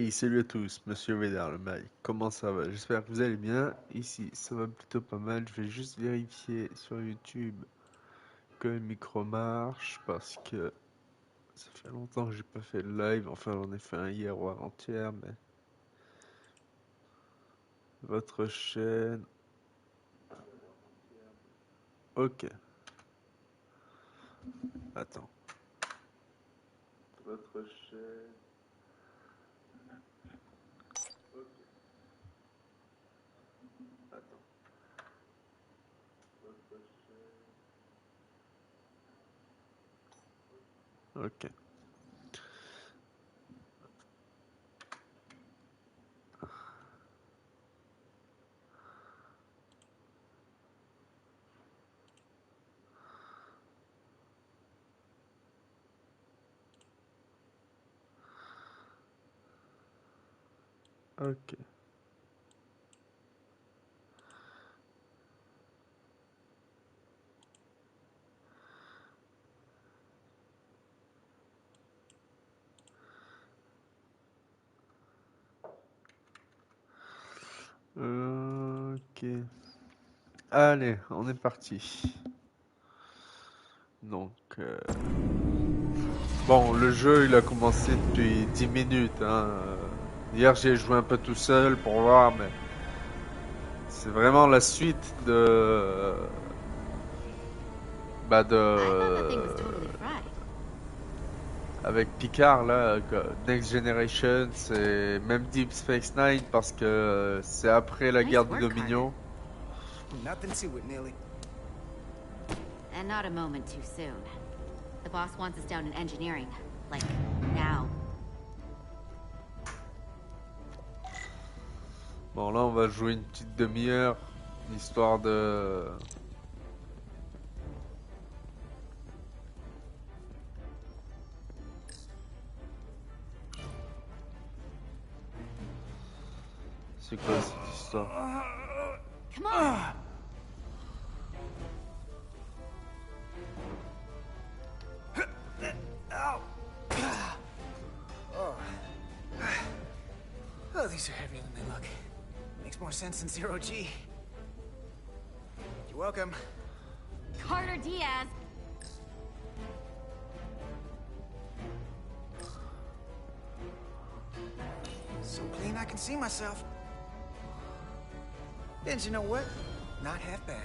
Et salut à tous, Monsieur Védard, le Mike. Comment ça va? J'espère que vous allez bien. Ici, ça va plutôt pas mal. Je vais juste vérifier sur YouTube que le micro marche parce que ça fait longtemps que j'ai pas fait de live. Enfin, j'en ai fait un hier ou avant-hier, mais votre chaîne. Ok, attends. Votre chaîne. Ok, attends. Votre chaîne. Ok, ok, ok. Allez, on est parti. Donc, bon, le jeu, il a commencé depuis 10 minutes, hein. Hier, j'ai joué un peu tout seul pour voir, mais c'est vraiment la suite de... Bah avec Picard, là, Next Generation, c'est même Deep Space Nine, parce que c'est après la guerre du Dominion. Nothing to it, Neely. And not a moment too soon. The boss wants us down in engineering. Like, now. Bon, là, on va jouer une petite demi-heure, histoire de... C'est quoi cette histoire? Come on! Oh, these are heavier than they look. Makes more sense than zero G. You're welcome. Carter Diaz! So clean I can see myself. And you know what? Not half bad.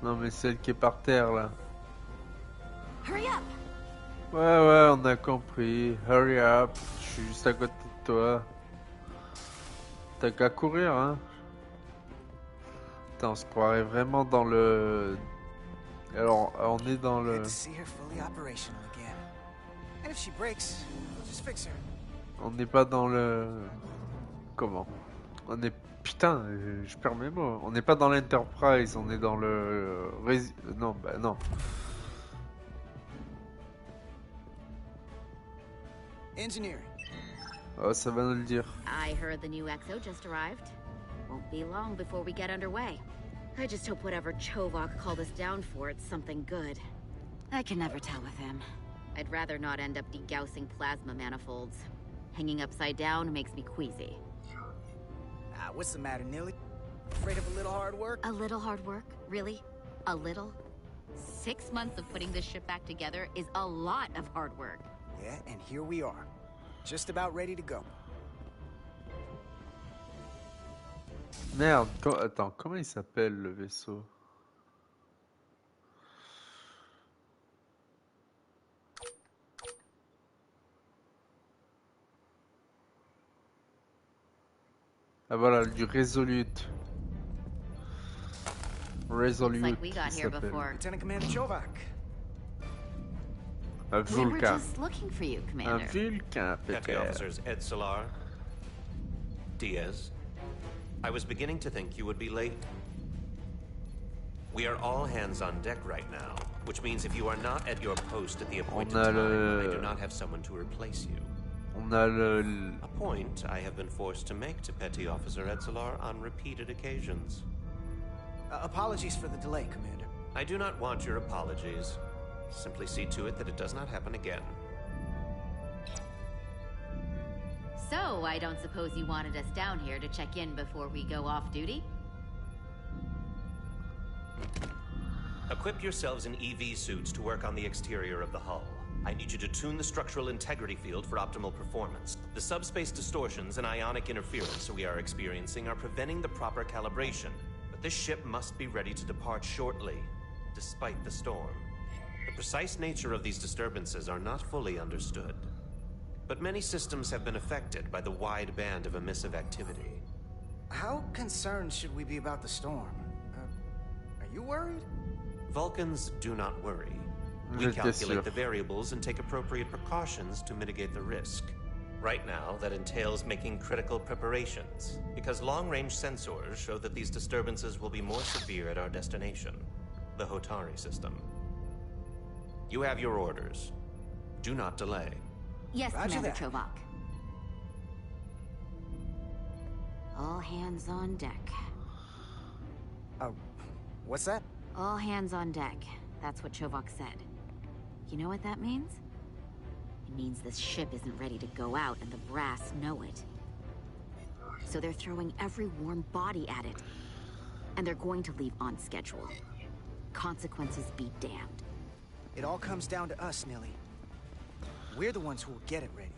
Non, mais celle qui est par terre, là. Hurry up! Ouais, on a compris. Hurry up. Je suis juste à côté de toi. T'as qu'à courir, hein. Attends, on se croirait vraiment dans le... Alors, on est dans le... Good to see her fully operational again. And if she breaks, we'll just fix her. On n'est pas dans le... Comment? On est... Putain, je perds mes mots. On n'est pas dans l'Enterprise, on est dans le... Non, bah non. Engineering. Oh, ça va nous le dire. I heard the new XO just arrived. Won't be long before we get underway. I just hope whatever Chovok called us down for, it's something good. I can never tell with him. I'd rather not end up degaussing plasma manifolds. Hanging upside down makes me queasy. What's the matter, Neely? Afraid of a little hard work? A little hard work? Really? A little? 6 months of putting this ship back together is a lot of hard work. Yeah, and here we are. Just about ready to go. Merde, attends, comment il s'appelle le vaisseau? Ah voilà, du Resolute. Resolute, Looks like we got il here s'appelle. before. Lieutenant Commander Chovak. Un We were Vulcain. just looking for you, Un Commander. Vulcain, Petty peut-être. officers Ed Solar, Diaz. I was beginning to think you would be late. We are all hands on deck right now, which means if you are not at your post at the appointed a time, le- I do not have someone to replace you. On a le... A point I have been forced to make to Petty Officer Ed Solar on repeated occasions. Apologies for the delay, Commander. I do not want your apologies. Simply see to it that it does not happen again. So, I don't suppose you wanted us down here to check in before we go off duty? Equip yourselves in EV suits to work on the exterior of the hull. I need you to tune the structural integrity field for optimal performance. The subspace distortions and ionic interference we are experiencing are preventing the proper calibration. But this ship must be ready to depart shortly, despite the storm. The precise nature of these disturbances are not fully understood. But many systems have been affected by the wide band of emissive activity. How concerned should we be about the storm? Are you worried? Vulcans do not worry. We calculate the variables and take appropriate precautions to mitigate the risk. Right now, that entails making critical preparations, because long-range sensors show that these disturbances will be more severe at our destination, the Hotari system. You have your orders. Do not delay. Yes, Roger Commander that. Chovak. All hands on deck. What's that? All hands on deck. That's what Chovak said. You know what that means? It means this ship isn't ready to go out, and the brass know it. So they're throwing every warm body at it. And they're going to leave on schedule. Consequences be damned. It all comes down to us, Nilly. We're the ones who will get it ready.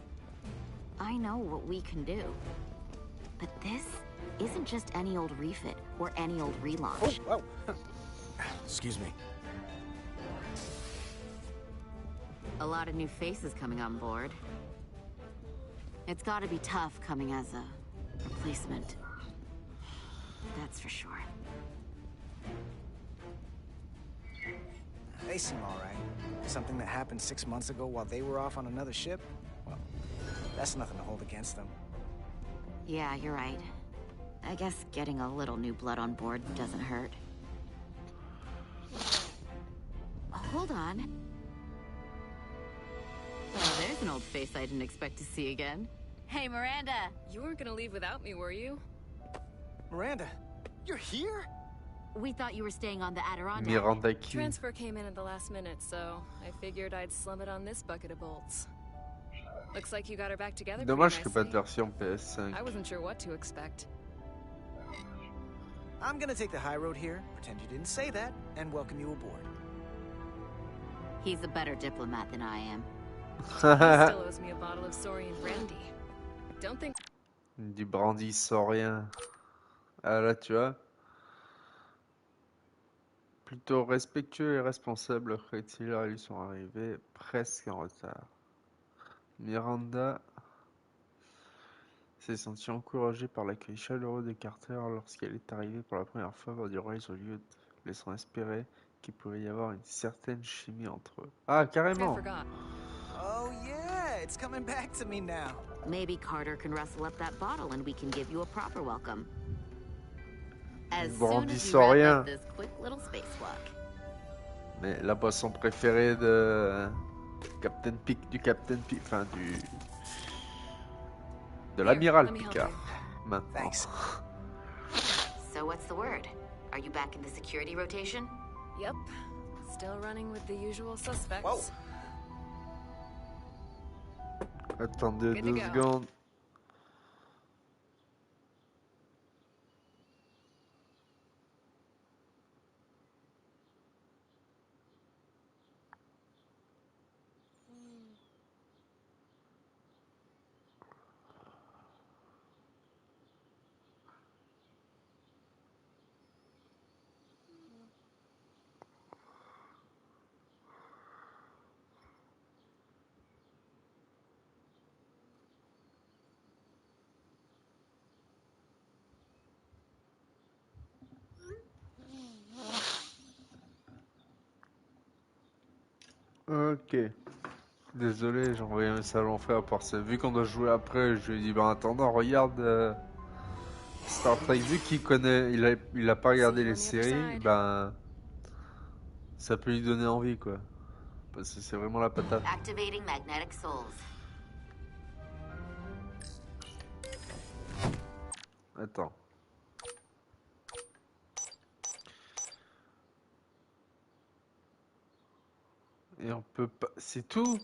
I know what we can do. But this isn't just any old refit or any old relaunch. Oh. Excuse me. A lot of new faces coming on board. It's gotta be tough coming as a replacement. That's for sure. They seem all right. Something that happened 6 months ago while they were off on another ship? Well, that's nothing to hold against them. Yeah, you're right. I guess getting a little new blood on board doesn't hurt. Hold on. Oh, there's an old face I didn't expect to see again. Hey, Miranda! You weren't gonna leave without me, were you? Miranda, you're here? We thought you were staying on the Adirondack. Miranda qui? Transfer came in at the last minute, so I figured I'd slum it on this bucket of bolts. Looks like you got her back together pretty Dommage qu'il n'y ait pas de nicely. version PS5. I wasn't sure what to expect. I'm gonna take the high road here, pretend you didn't say that, and welcome you aboard. He's a better diplomat than I am. He still owes me a bottle of Saurian brandy. Don't think. Du brandy saurien. Ah là, tu vois. Plutôt respectueux et responsable, Crétillard ils sont arrivés presque en retard. Miranda s'est sentie encouragée par l'accueil chaleureux de Carter lorsqu'elle est arrivée pour la première fois voir du Résurgence, laissant espérer qu'il pouvait y avoir une certaine chimie entre eux. Ah, I carrément! forgot. Oh yeah, it's coming back to me now. Maybe Carter can rustle up that bottle and we can give you a proper welcome. As soon as you wrap up this quick little spacewalk. Mais la boisson préférée de Captain Pic, enfin de l'amiral let me help Picard. you. Maintenant. Thanks. So what's the word? Are you back in the security rotation? Yep. Still running with the usual suspects. Whoa. Attendez Good to 2 go. secondes. Ok. Désolé, j'ai envoyé un message en frère pour ça. Vu qu'on doit jouer après, je lui ai dit, ben en attendant, regarde Star Trek. Vu qu'il connaît, il a pas regardé les séries, ben ça peut lui donner envie quoi. Parce que c'est vraiment la patate. Activating magnetic souls. Attends. Et on peut pas. C'est tout?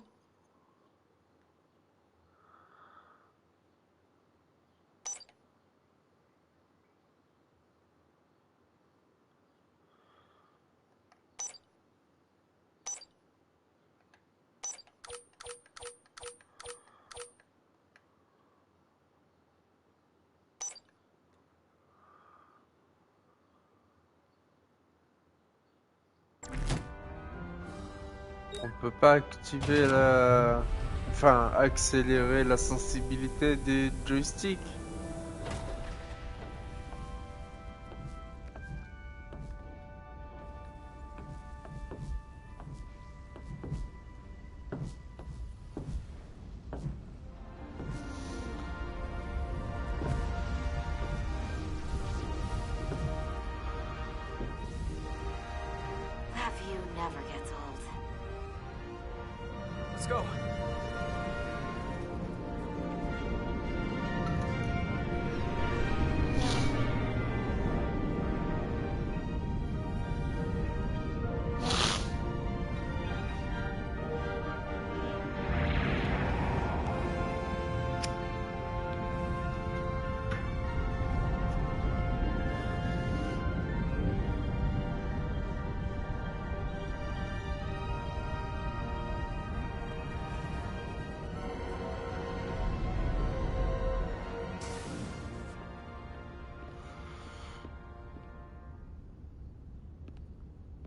On peut pas activer la... Enfin, accélérer la sensibilité des joysticks. That view never gets old. Let's go.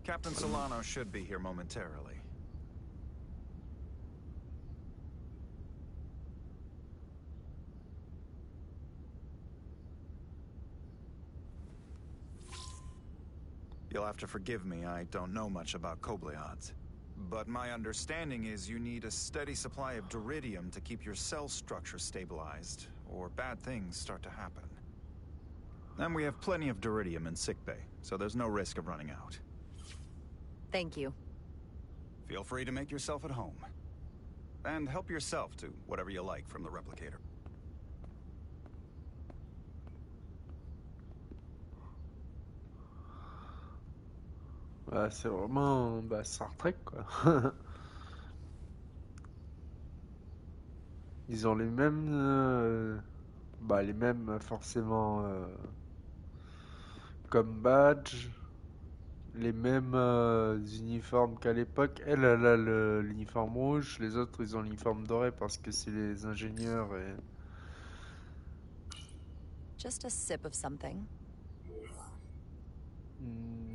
Captain Solano should be here momentarily. You'll have to forgive me, I don't know much about Kobleods. But my understanding is you need a steady supply of duridium to keep your cell structure stabilized, or bad things start to happen. And we have plenty of duridium in sickbay, so there's no risk of running out. Thank you. Feel free to make yourself at home. And help yourself to whatever you like from the replicator. Bah, c'est vraiment... Bah, Star Trek, quoi. Ils ont les mêmes... Bah, les mêmes, forcément... comme badge. Les mêmes uniformes qu'à l'époque. Elle a l'uniforme rouge. Les autres, ils ont l'uniforme doré parce que c'est les ingénieurs et... Just a sip of something.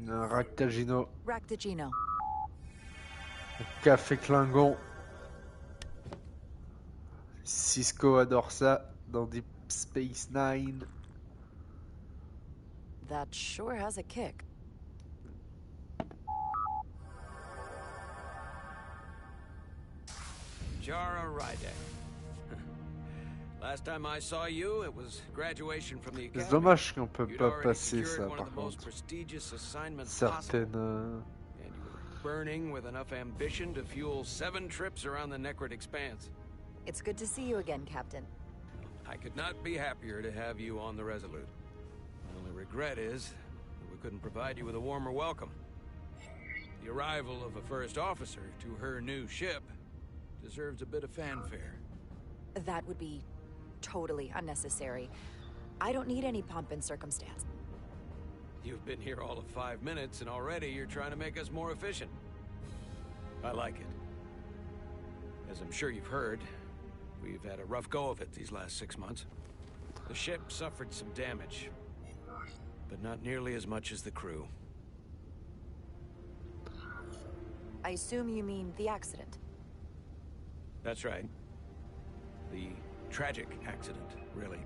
Un Ractagino. Ractagino. Café Klingon. Cisco adore ça dans Deep Space Nine. That sure has a kick. Jara Rydek. Last time I saw you, it was graduation from the academy. C'est dommage qu'on peut You'd pas already passer secured ça one par of the most contre. prestigious assignments Certaines... possible, and you were burning with enough ambition to fuel 7 trips around the Necrid Expanse. It's good to see you again, Captain. I could not be happier to have you on the Resolute. My only regret is that we couldn't provide you with a warmer welcome. The arrival of a first officer to her new ship deserves a bit of fanfare. That would be totally unnecessary. I don't need any pomp and circumstance. You've been here all of 5 minutes, and already you're trying to make us more efficient. I like it. As I'm sure you've heard, we've had a rough go of it these last 6 months. The ship suffered some damage, but not nearly as much as the crew. I assume you mean the accident. That's right. The tragic accident, really.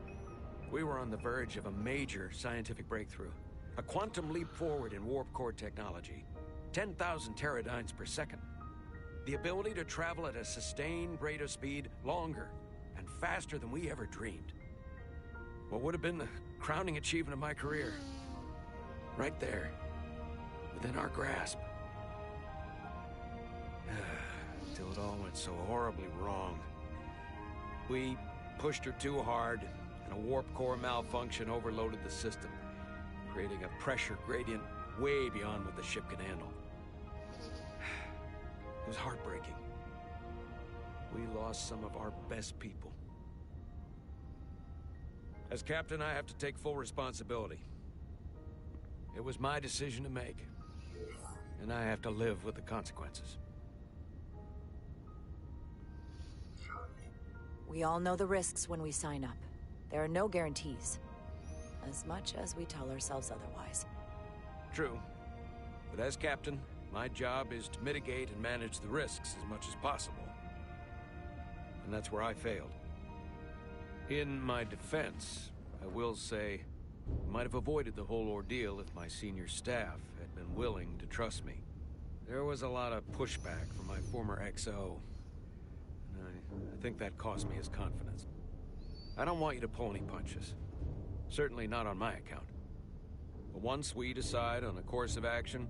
We were on the verge of a major scientific breakthrough. A quantum leap forward in warp core technology. 10,000 teradynes per second. The ability to travel at a sustained rate of speed longer and faster than we ever dreamed. What would have been the crowning achievement of my career. Right there, within our grasp. Till it all went so horribly wrong. We pushed her too hard, and a warp core malfunction overloaded the system, creating a pressure gradient way beyond what the ship could handle. It was heartbreaking. We lost some of our best people. As captain, I have to take full responsibility. It was my decision to make, and I have to live with the consequences. We all know the risks when we sign up. There are no guarantees. As much as we tell ourselves otherwise. True. But as captain, My job is to mitigate and manage the risks as much as possible. And that's where I failed. In my defense, I will say, I might have avoided the whole ordeal if my senior staff had been willing to trust me. There was a lot of pushback from my former XO, and I think that cost me his confidence. I don't want you to pull any punches. Certainly not on my account. But once we decide on a course of action,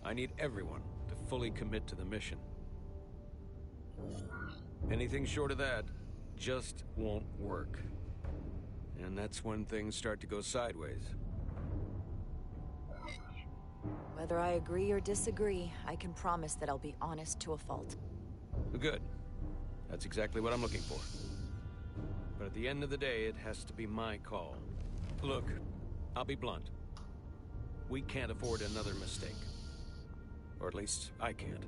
I need everyone to fully commit to the mission. Anything short of that just won't work. And that's when things start to go sideways. Whether I agree or disagree, I can promise that I'll be honest to a fault. Good. That's exactly what I'm looking for. But at the end of the day, it has to be my call. Look, I'll be blunt. We can't afford another mistake. Or at least, I can't.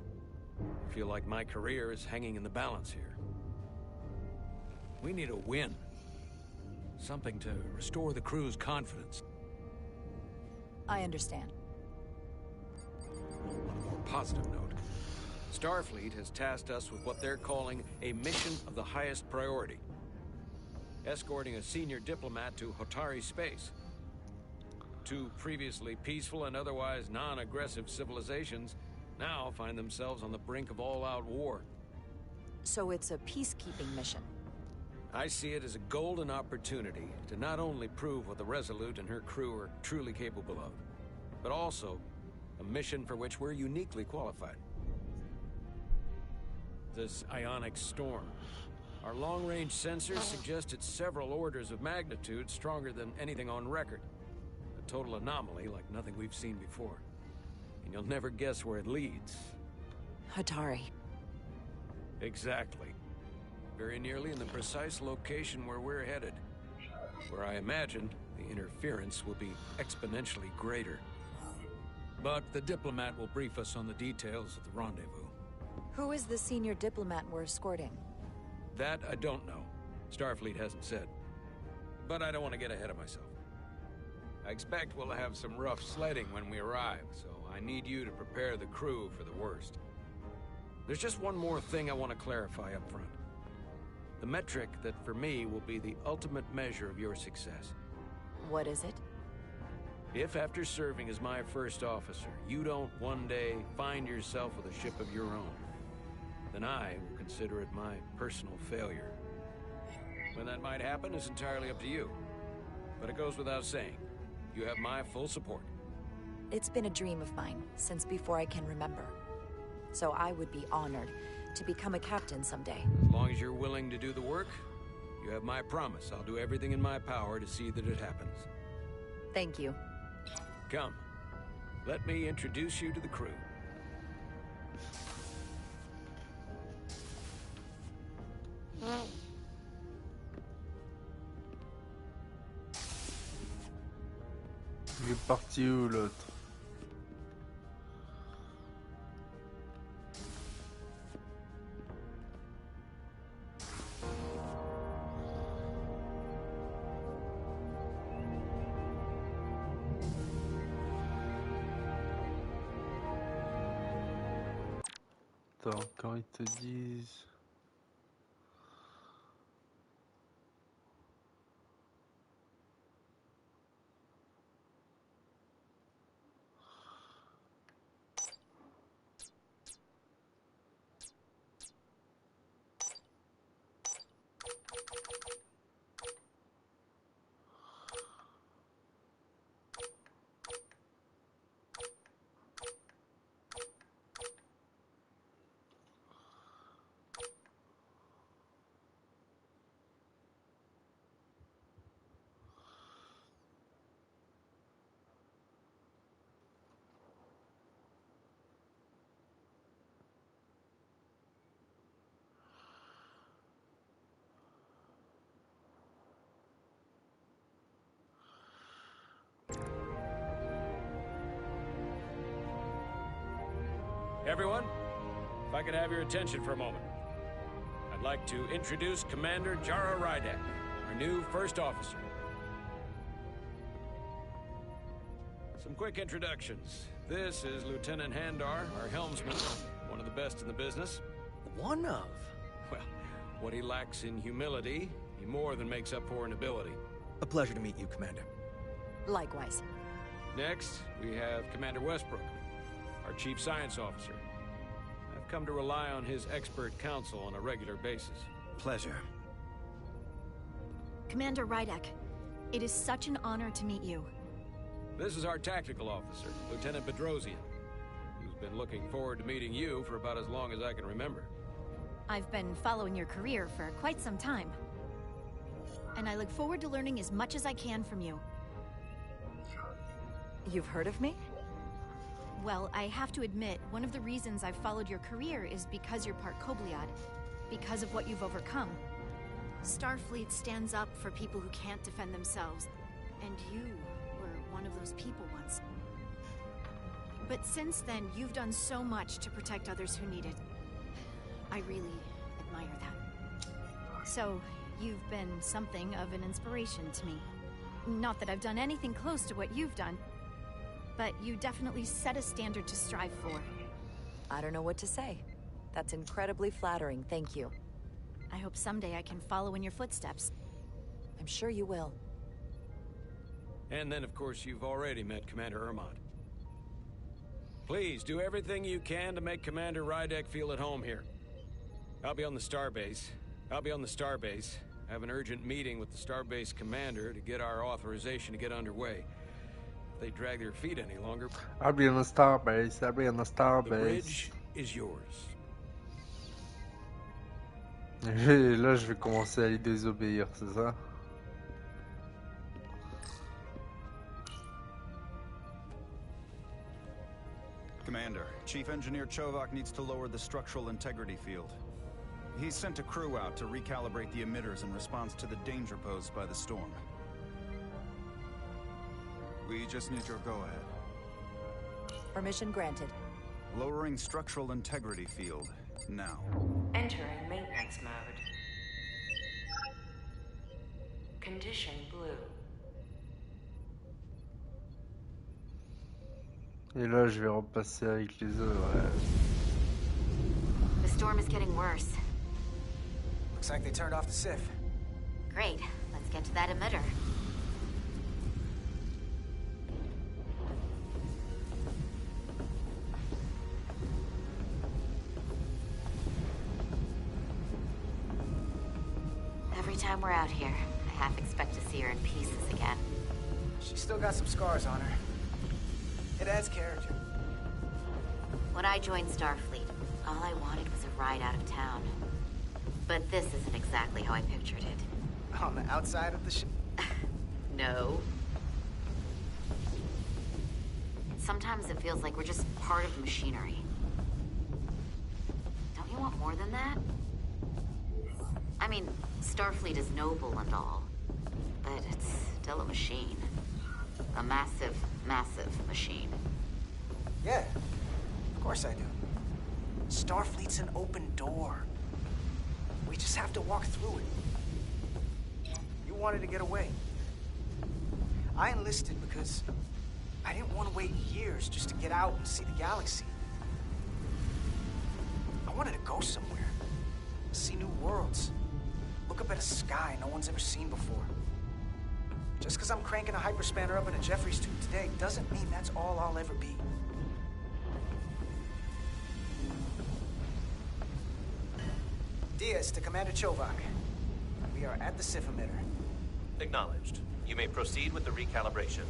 I feel like my career is hanging in the balance here. We need a win. Something to restore the crew's confidence. I understand. On a more positive note, Starfleet has tasked us with what they're calling a mission of the highest priority. Escorting a senior diplomat to Hotari space. Two previously peaceful and otherwise non-aggressive civilizations now find themselves on the brink of all-out war. So it's a peacekeeping mission. I see it as a golden opportunity to not only prove what the Resolute and her crew are truly capable of, but also a mission for which we're uniquely qualified. This ionic storm. Our long-range sensors suggest it's several orders of magnitude stronger than anything on record. A total anomaly like nothing we've seen before. And you'll never guess where it leads. Hotari. Exactly. Very nearly in the precise location where we're headed. Where I imagine the interference will be exponentially greater. But the diplomat will brief us on the details of the rendezvous. Who is the senior diplomat we're escorting? That I don't know. Starfleet hasn't said. But I don't want to get ahead of myself. I expect we'll have some rough sledding when we arrive, so I need you to prepare the crew for the worst. There's just one more thing I want to clarify up front. The metric that for me will be the ultimate measure of your success. What is it? If after serving as my first officer, you don't one day find yourself with a ship of your own, then I will consider it my personal failure. When that might happen is entirely up to you. But it goes without saying, you have my full support. It's been a dream of mine since before I can remember. So I would be honored to become a captain someday. As long as you're willing to do the work, you have my promise. I'll do everything in my power to see that it happens. Thank you. Come, let me introduce you to the crew. Il est parti où l'autre? Attends, quand ils te disent... Everyone, if I could have your attention for a moment. I'd like to introduce Commander Jara Rydek, our new first officer. Some quick introductions. This is Lieutenant Handar, our helmsman, one of the best in the business. One of? Well, what he lacks in humility, he more than makes up for in ability. A pleasure to meet you, Commander. Likewise. Next, we have Commander Westbrook, our Chief Science Officer. I've come to rely on his expert counsel on a regular basis. Pleasure. Commander Rydek, it is such an honor to meet you. This is our tactical officer, Lieutenant Bedrosian, who's been looking forward to meeting you for about as long as I can remember. I've been following your career for quite some time. And I look forward to learning as much as I can from you. You've heard of me? Well, I have to admit, one of the reasons I've followed your career is because you're part Kobliad. Because of what you've overcome. Starfleet stands up for people who can't defend themselves. And you were one of those people once. But since then, you've done so much to protect others who need it. I really admire that. So, you've been something of an inspiration to me. Not that I've done anything close to what you've done, but you definitely set a standard to strive for. I don't know what to say. That's incredibly flattering, thank you. I hope someday I can follow in your footsteps. I'm sure you will. And then, of course, you've already met Commander Ermont. Please, do everything you can to make Commander Rydek feel at home here. I'll be on the starbase. I have an urgent meeting with the starbase commander to get our authorization to get underway. If they drag their feet any longer... I'll be on the starbase. I'll be on the The starbase. bridge is yours. Et là, je vais commencer à les désobéir, c'est ça? Commander, Chief Engineer Chovak needs to lower the structural integrity field. He's sent a crew out to recalibrate the emitters in response to the danger posed by the storm. We just need your go-ahead. Permission granted. Lowering structural integrity field, now. Entering maintenance mode. Condition blue. Et là, je vais repasser avec les autres. Ouais. The storm is getting worse. Looks like they turned off the SIF. Great. Let's get to that emitter. Every time we're out here, I half expect to see her in pieces again. She's still got some scars on her. It adds character. When I joined Starfleet, all I wanted was a ride out of town. But this isn't exactly how I pictured it. On the outside of the ship? No. Sometimes it feels like we're just part of machinery. Don't you want more than that? I mean, Starfleet is noble and all, but it's still a machine. A massive, massive machine. Yeah, of course I do. Starfleet's an open door. We just have to walk through it. You wanted to get away. I enlisted because I didn't want to wait years just to get out and see the galaxy. I wanted to go somewhere. See new worlds. Look up at a sky no one's ever seen before. Just because I'm cranking a hyperspanner up in a Jeffries tube today doesn't mean that's all I'll ever be. Diaz to Commander Chovak. We are at the SIF emitter. Acknowledged. You may proceed with the recalibration.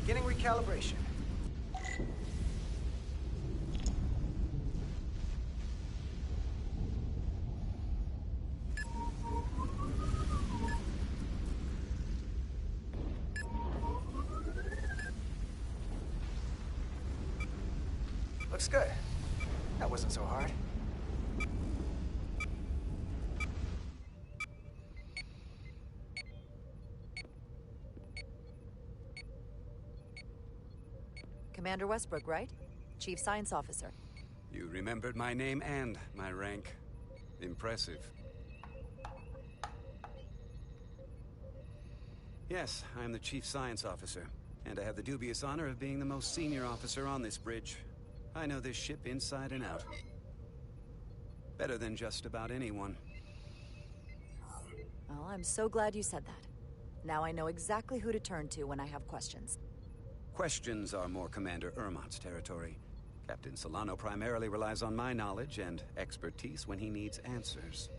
Beginning recalibration. Looks good. That wasn't so hard. Commander Westbrook, right? Chief Science Officer. You remembered my name and my rank. Impressive. Yes, I'm the Chief Science Officer, and I have the dubious honor of being the most senior officer on this bridge. I know this ship inside and out. Better than just about anyone. Well, I'm so glad you said that. Now I know exactly who to turn to when I have questions. Questions are more Commander Ermont's territory. Captain Solano primarily relies on my knowledge and expertise when he needs answers.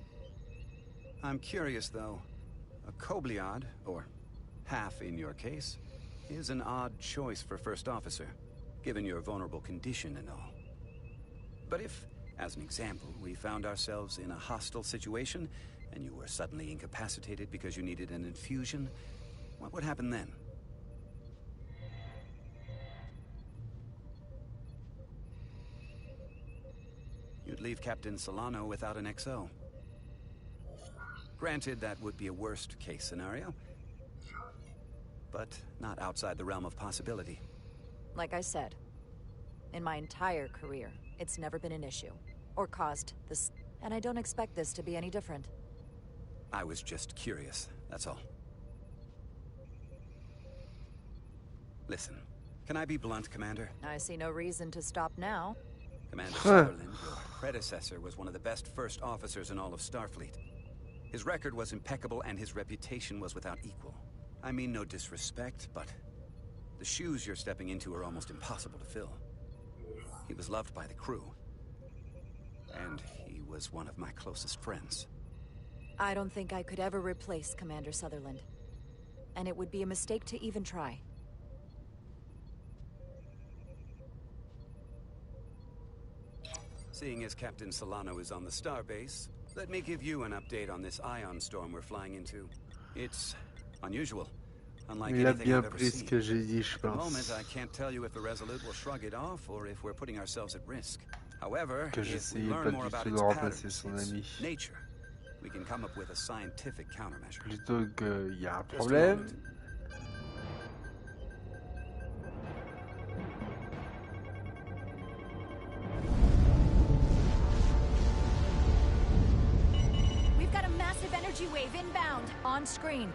I'm curious, though. A Kobliad, or half in your case, is an odd choice for First Officer, given your vulnerable condition and all. But if, as an example, we found ourselves in a hostile situation, and you were suddenly incapacitated because you needed an infusion, what would happen then? You'd leave Captain Solano without an XO. Granted, that would be a worst-case scenario, but not outside the realm of possibility. Like I said, in my entire career, it's never been an issue, or caused this, and I don't expect this to be any different. I was just curious, that's all. Listen, can I be blunt, Commander? I see no reason to stop now. Commander Sutherland, your predecessor, was one of the best first officers in all of Starfleet. His record was impeccable and his reputation was without equal. I mean no disrespect, but the shoes you're stepping into are almost impossible to fill. He was loved by the crew, and he was one of my closest friends. I don't think I could ever replace Commander Sutherland, and it would be a mistake to even try. Seeing as Captain Solano is on the starbase, let me give you an update on this ion storm we're flying into. It's unusual, unlike anything I've ever seen. At the moment, I can't tell you if the Resolute will shrug it off or if we're putting ourselves at risk. However, if we learn more about its patterns, its nature, we can come up with a scientific countermeasure. Plutôt qu'il y a un problème. Energy wave inbound. On screen.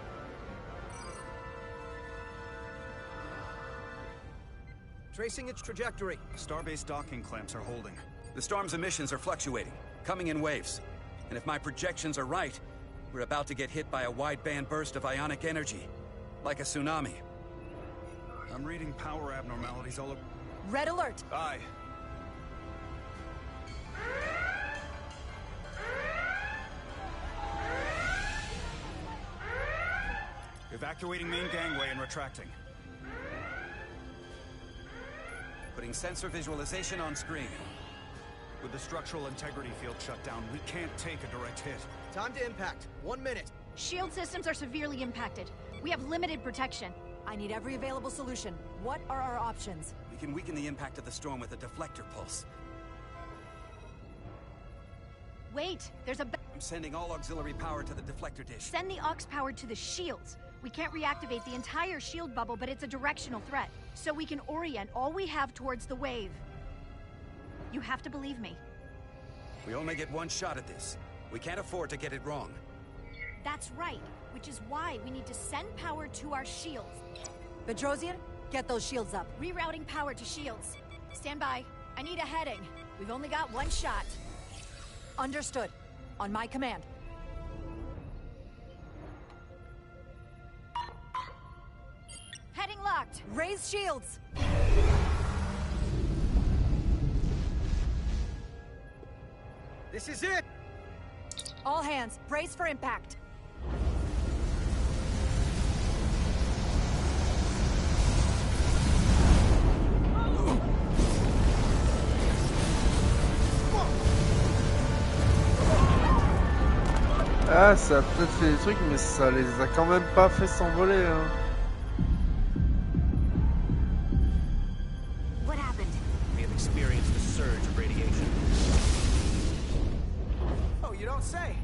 Tracing its trajectory. Starbase docking clamps are holding. The storm's emissions are fluctuating, coming in waves. And if my projections are right, we're about to get hit by a wideband burst of ionic energy, like a tsunami. I'm reading power abnormalities all over. Red alert! Aye. Evacuating main gangway and retracting. Putting sensor visualization on screen. With the structural integrity field shut down, we can't take a direct hit. Time to impact. 1 minute. Shield systems are severely impacted. We have limited protection. I need every available solution. What are our options? We can weaken the impact of the storm with a deflector pulse. Wait, there's a... I'm sending all auxiliary power to the deflector dish. Send the aux power to the shields. We can't reactivate the entire shield bubble, but it's a directional threat. So we can orient all we have towards the wave. You have to believe me. We only get one shot at this. We can't afford to get it wrong. That's right, which is why we need to send power to our shields. Bedrosian, get those shields up. Rerouting power to shields. Stand by. I need a heading. We've only got one shot. Understood. On my command. Heading locked. Raise shields. This is it! All hands, brace for impact. Ah, ça a peut-être fait des trucs, mais ça les a quand même pas fait s'envoler, hein. What happened? We have experienced a surge of radiation. Oh, you don't say.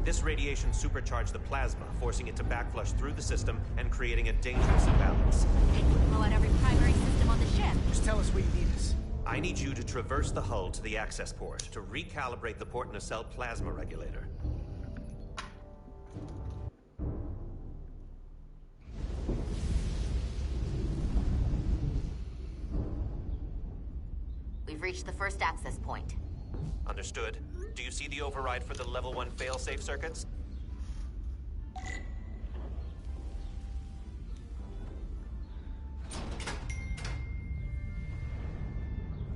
This radiation supercharged the plasma, forcing it to backflush through the system and creating a dangerous imbalance. It would blow out every primary system on the ship. Just tell us I need you to traverse the hull to the access port to recalibrate the port nacelle plasma regulator. We've reached the first access point. Understood. Do you see the override for the level 1 failsafe circuits?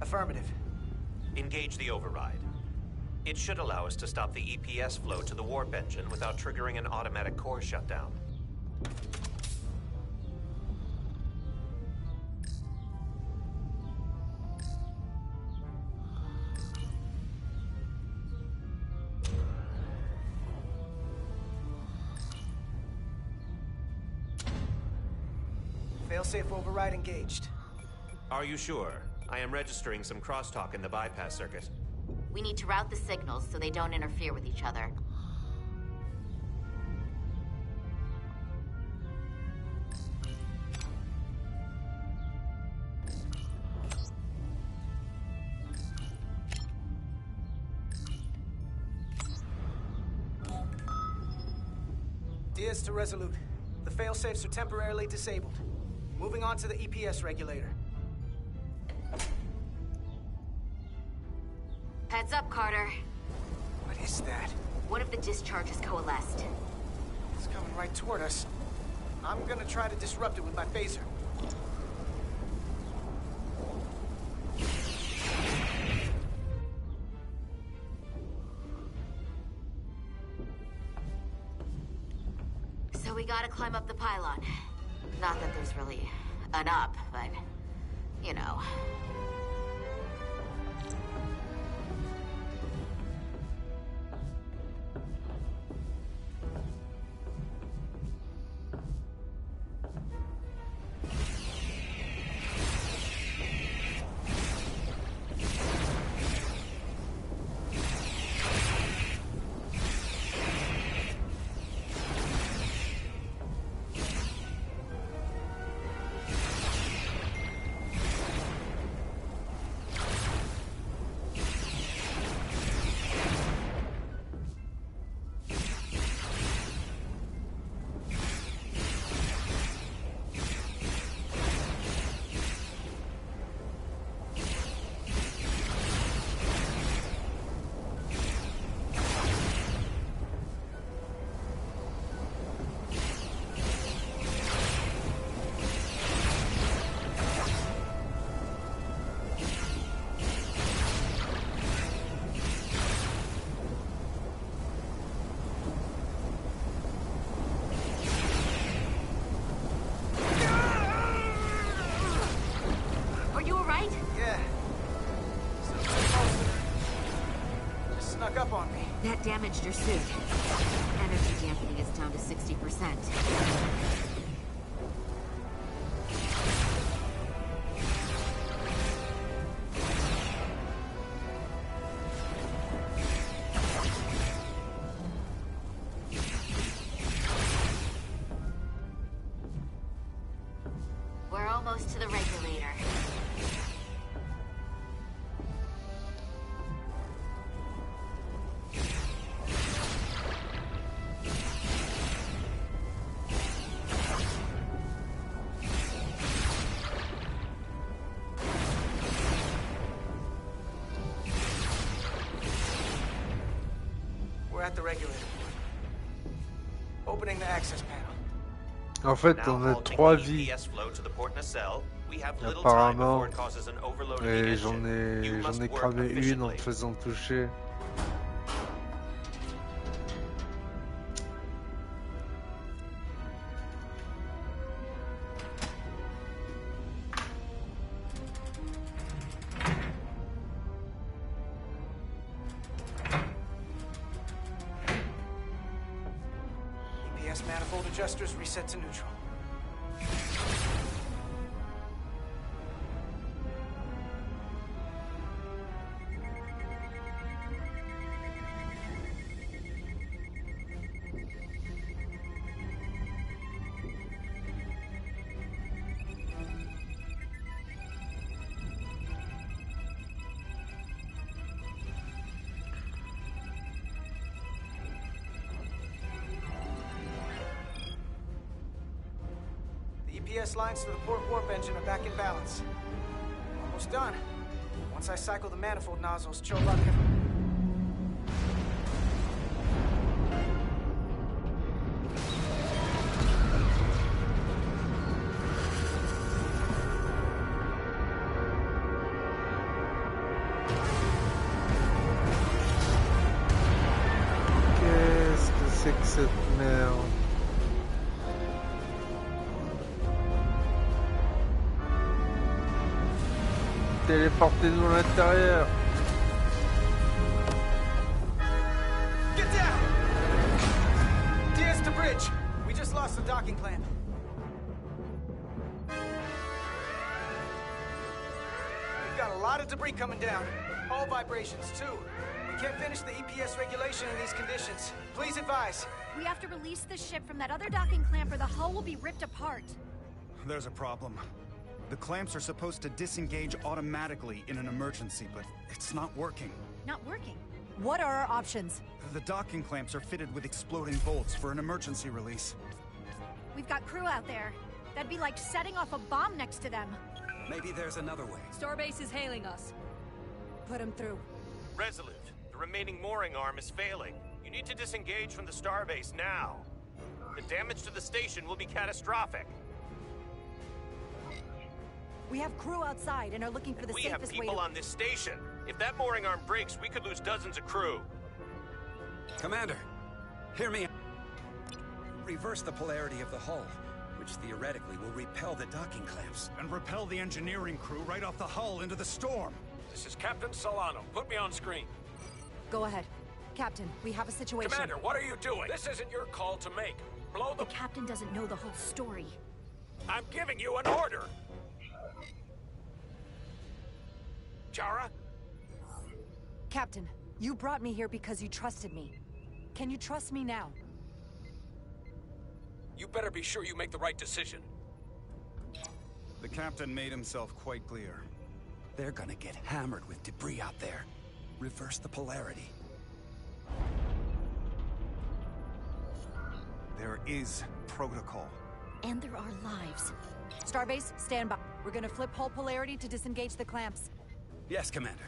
Affirmative. Engage the override. It should allow us to stop the EPS flow to the warp engine without triggering an automatic core shutdown. Failsafe override engaged. Are you sure? I am registering some crosstalk in the bypass circuit. We need to route the signals so they don't interfere with each other. Diaz to Resolute. The failsafes are temporarily disabled. Moving on to the EPS regulator. Heads up, Carter. What is that? One of the discharges coalesced. It's coming right toward us. I'm gonna try to disrupt it with my phaser. So we gotta climb up the pylon. Not that there's really an up, but, you know. That damaged your suit. Energy dampening is down to 60%. We're almost to the regulator. At the regulator. Opening the access panel. En fait, on a 3 vies. Apparemment. Et j'en ai cramé une en me faisant toucher. Manifold adjusters reset to neutral. EPS lines to the port warp engine are back in balance. Almost done. Once I cycle the manifold nozzles, chevalier. Qu'est-ce que c'est que cette merde? Téléportez-nous à l'intérieur. Get down! Diaz to bridge. We just lost the docking clamp. We've got a lot of debris coming down. Hull vibrations, too. We can't finish the EPS regulation in these conditions. Please advise. We have to release the ship from that other docking clamp or the hull will be ripped apart. There's a problem. The clamps are supposed to disengage automatically in an emergency, but it's not working. Not working. What are our options? The docking clamps are fitted with exploding bolts for an emergency release. We've got crew out there. That'd be like setting off a bomb next to them. Maybe there's another way. Starbase is hailing us. Put him through. Resolute, the remaining mooring arm is failing. You need to disengage from the starbase now. The damage to the station will be catastrophic. We have crew outside and are looking for the We have safest way people to... on this station. If that mooring arm breaks, we could lose dozens of crew. Commander, hear me. Reverse the polarity of the hull, which theoretically will repel the docking clamps. And repel the engineering crew right off the hull into the storm. This is Captain Solano. Put me on screen. Go ahead. Captain, we have a situation. Commander, what are you doing? This isn't your call to make. Blow The captain doesn't know the whole story. I'm giving you an order. Jara? Captain, you brought me here because you trusted me. Can you trust me now? You better be sure you make the right decision. The captain made himself quite clear. They're gonna get hammered with debris out there. Reverse the polarity. There is protocol. And there are lives. Starbase, stand by. We're gonna flip hull polarity to disengage the clamps. Yes, Commander.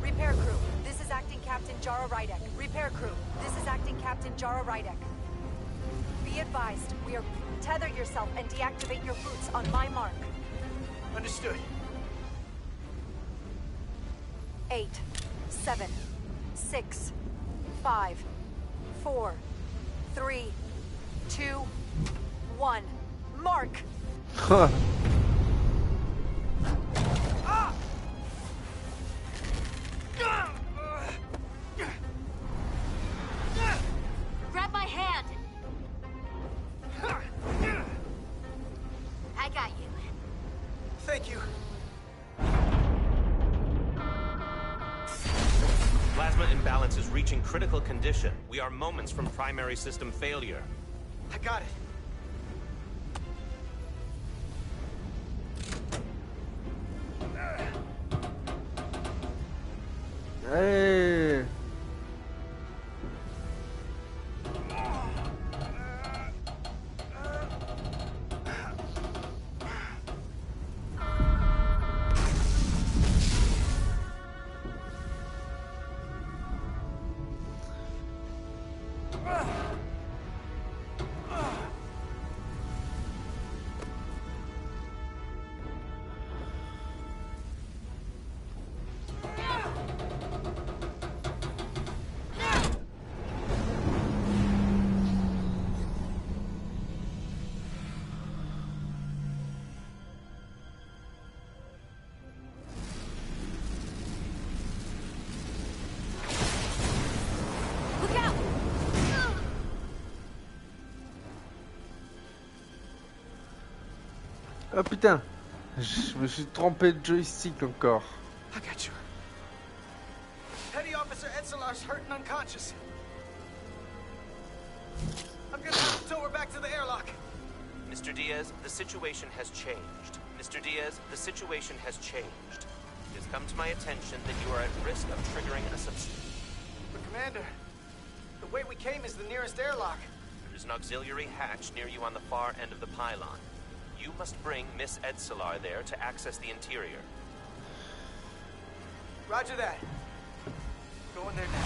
Repair crew, this is Acting Captain Jara Rydek. Repair crew, this is Acting Captain Jara Rydek. Be advised, we are... Tether yourself and deactivate your boots on my mark. Understood. 8, 7, 6, 5, 4, 3, 2, 1. Mark! Huh. Grab my hand! I got you. Thank you. Plasma imbalance is reaching critical condition. We are moments from primary system failure. I got it. Hey. Oh putain, je me suis trompé de joystick encore. I got you. Petty Officer Etzelar's hurt and unconscious. I'm gonna tow her back to the airlock. Mr. Diaz, the situation has changed. Mr. Diaz, the situation has changed. It has come to my attention that you are at risk of triggering a substance. But Commander, way we came is the nearest airlock. There's an auxiliary hatch near you on the far end of the pylon. You must bring Miss Edsolar there to access the interior. Roger that. Go in there now.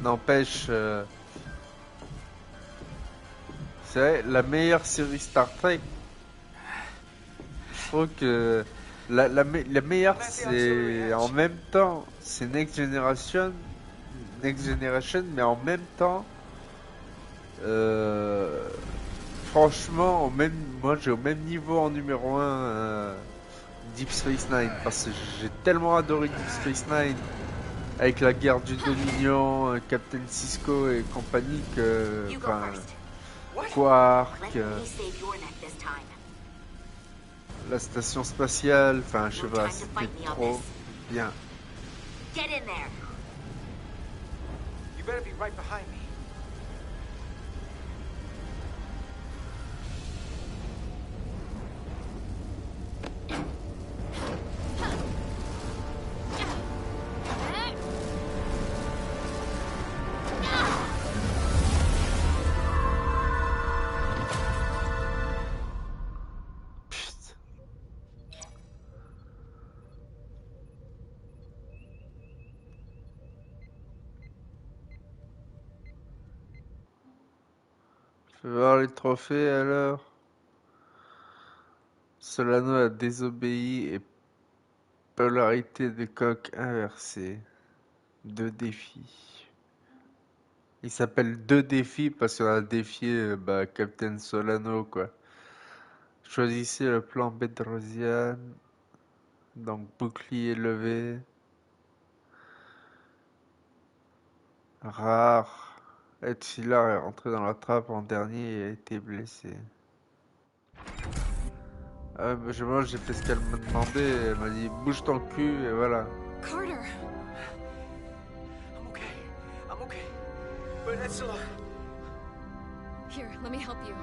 N'empêche, c'est vrai, la meilleure série Star Trek, je trouve que la meilleure, c'est en même temps, c'est Next Generation, mais en même temps, franchement, moi j'ai au même niveau en numéro 1 Deep Space Nine, parce que j'ai tellement adoré Deep Space Nine. Avec la guerre du Dominion, Captain Sisko et compagnie, que, enfin, Quark, la station spatiale, enfin, je sais pas, c'était trop bien. You better be right behind me. Je vais voir les trophées alors. Solano a désobéi et polarité de coque inversée. 2 défis. Il s'appelle 2 défis parce qu'on a défié Captain Solano, quoi. Choisissez le plan Bedrosian. Donc bouclier levé. Rare. Ed Filar est rentré dans la trappe en dernier et a été blessé. Moi j'ai fait ce qu'elle m'a demandé. Elle m'a dit bouge ton cul et voilà. Carter! I'm okay. But Edsolar... Here, let me help you.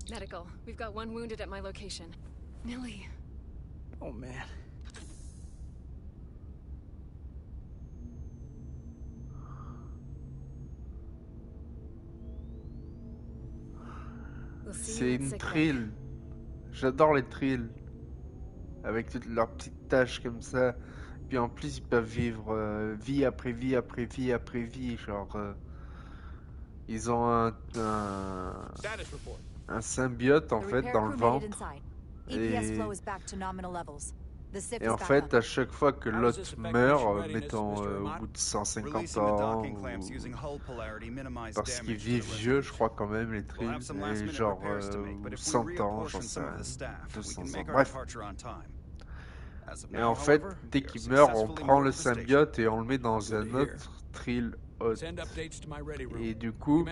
Medical. We've got one wounded at my location. Millie. Oh, man. C'est une thrill. J'adore les thrills. Avec toutes leurs petites tâches comme ça. Puis en plus, ils peuvent vivre vie après vie après vie après vie. Genre, ils ont un symbiote en fait dans le ventre. Et en fait, à chaque fois que l'autre meurt, mettons au bout de 150 ans, parce qu'ils vivent vieux, je crois quand même, les trills, et genre 100 ans, j'en sais rien, 200 ans, bref. Et en fait, dès qu'il meurt, on prend le symbiote et on le met dans un autre trill hôte. Et du coup,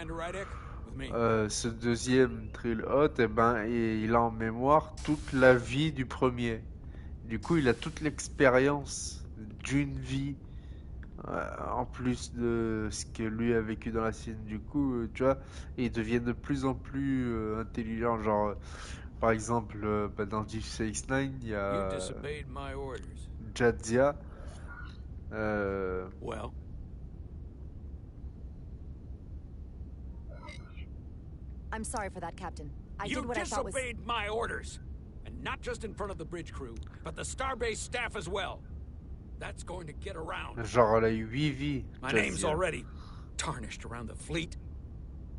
ce deuxième trill hôte, il a en mémoire toute la vie du premier. Du coup, il a toute l'expérience d'une vie en plus de ce que lui a vécu dans la sienne. Du coup, tu vois, et il devient de plus en plus intelligent. Genre, par exemple, dans Deep Space Nine, il y a Jadzia. Well. I'm sorry for that, Captain. I did what I thought was... You disobeyed my orders! And not just in front of the bridge crew, but the starbase staff as well. That's going to get around. Genre, elle a eu 8 vies. My name's already tarnished around the fleet.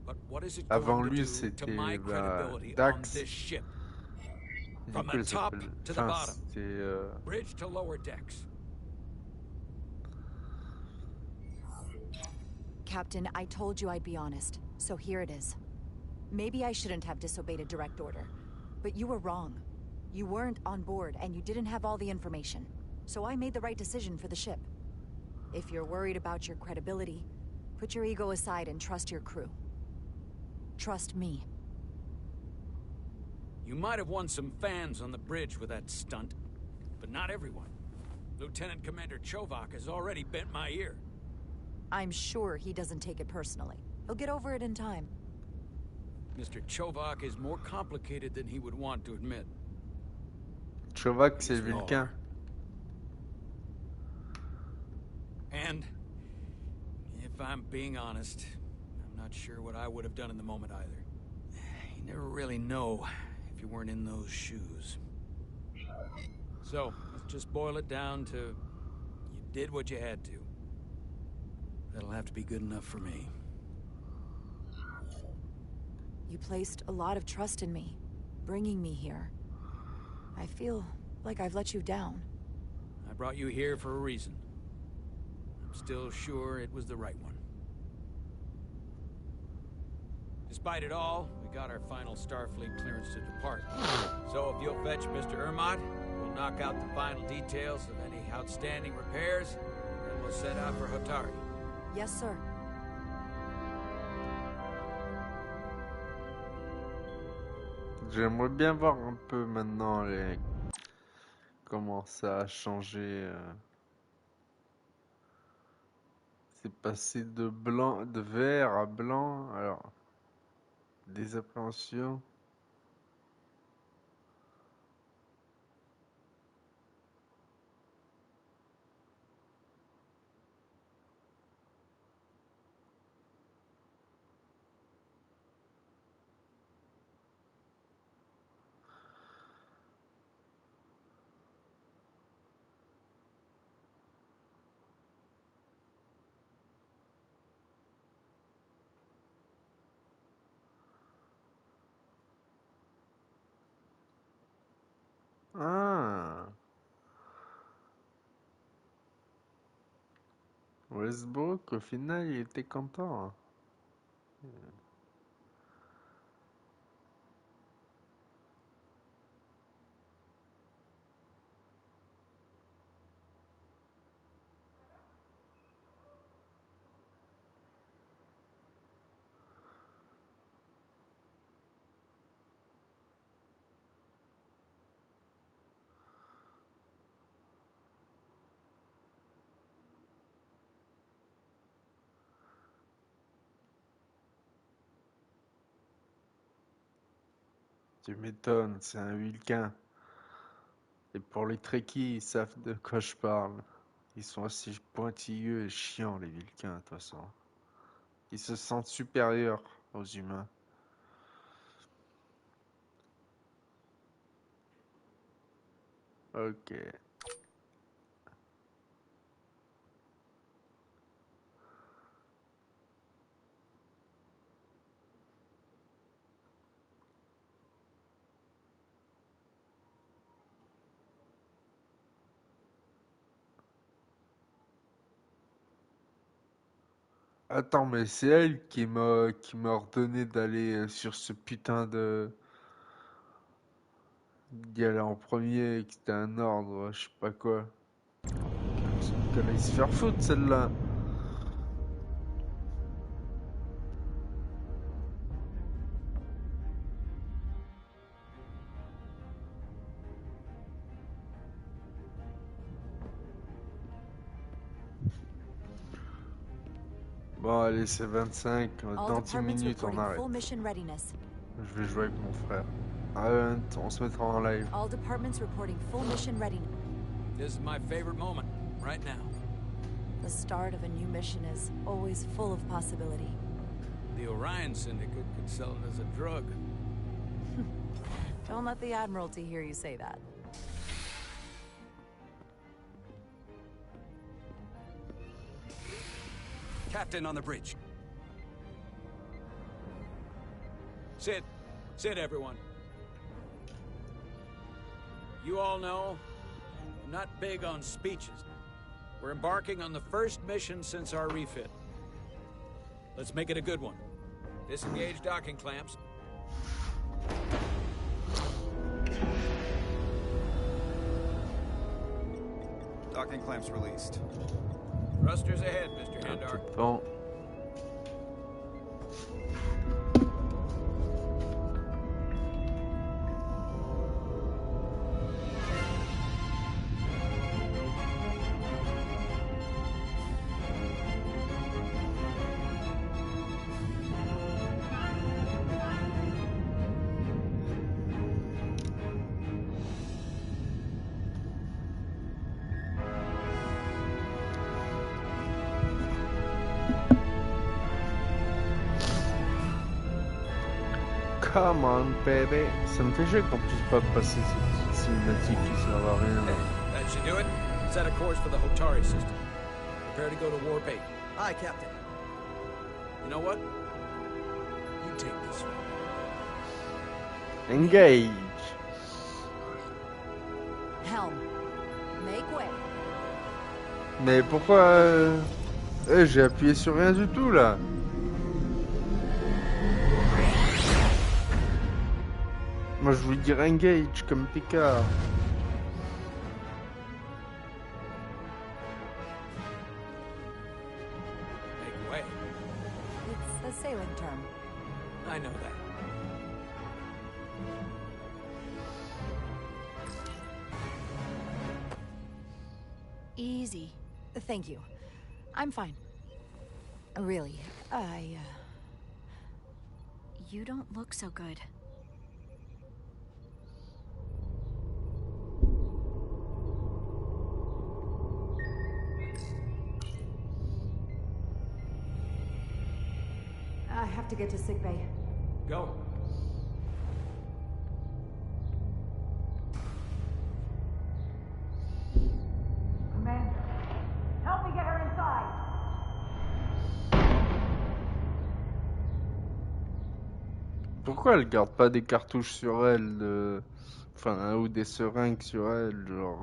But what is it Avant going lui, to do to my credibility on Dax. this ship? Du From coup, the elle top s'appelle... to the Enfin, bottom. c'est... Bridge to lower decks. Captain, I told you I'd be honest, so here it is. Maybe I shouldn't have disobeyed a direct order, but you were wrong. You weren't on board, and you didn't have all the information. So I made the right decision for the ship. If you're worried about your credibility, put your ego aside and trust your crew. Trust me. You might have won some fans on the bridge with that stunt, but not everyone. Lieutenant Commander Chovak has already bent my ear. I'm sure he doesn't take it personally. He'll get over it in time. Mr. Chovak is more complicated than he would want to admit. Chevalier, c'est He's le an Vulcain. ogre. And, if I'm being honest, I'm not sure what I would have done in the moment either. You never really know if you weren't in those shoes. So, let's just boil it down to, you did what you had to. That'll have to be good enough for me. You placed a lot of trust in me, bringing me here. I feel like I've let you down. I brought you here for a reason. I'm still sure it was the right one. Despite it all, we got our final Starfleet clearance to depart. So if you'll fetch Mr. Ermot, we'll knock out the final details of any outstanding repairs, and we'll set out for Hotari. Yes, sir. J'aimerais bien voir un peu maintenant comment ça a changé. C'est passé de blanc, de vert à blanc. Alors, des appréhensions. Ah, Westbrook, au final, il était content. Tu m'étonnes, c'est un Vulcain. Et pour les Trekkies, ils savent de quoi je parle. Ils sont assez pointilleux et chiants, les Vulcains, de toute façon. Ils se sentent supérieurs aux humains. Ok. Attends, mais c'est elle qui m'a ordonné d'aller sur ce putain d'y aller en premier, que c'était un ordre, je sais pas quoi. Qu'elle aille se faire foutre, celle-là. Bon, allez, c'est 25. All Dans 10 departments minutes, on reporting arrête. full mission readiness. Je vais jouer avec mon frère. On se mettra en live. All departments reporting full mission readiness. This is my favorite moment, right now. The start of a new mission is always full of possibility. The Orion Syndicate could sell it as a drug. Don't let the Admiralty hear you say that. Captain on the bridge. Sit. Sit, everyone. you all know, I'm not big on speeches. We're embarking on the first mission since our refit. Let's make it a good one. Disengage docking clamps. Docking clamps released. Thrusters ahead, Mr. Handar. Bon. Come on, baby. Ça me fait chier qu'on puisse pas passer cette cinématique qui sert à rien. That should do it. Set a course for the Hotari system. Prepare to go to Warp 8. Aye, Captain. You know what? You take this one. Engage. Helm. Make way. Mais pourquoi j'ai appuyé sur rien du tout là. Moi je voulais dire engage comme Picard. Make way. It's a sailing term. I know that. Easy. Thank you. I'm fine. Really, You don't look so good. I have to get to sickbay. Go. Commander, help me get her inside. Pourquoi elle garde pas des cartouches sur elle de... Enfin, ou des seringues sur elle, genre...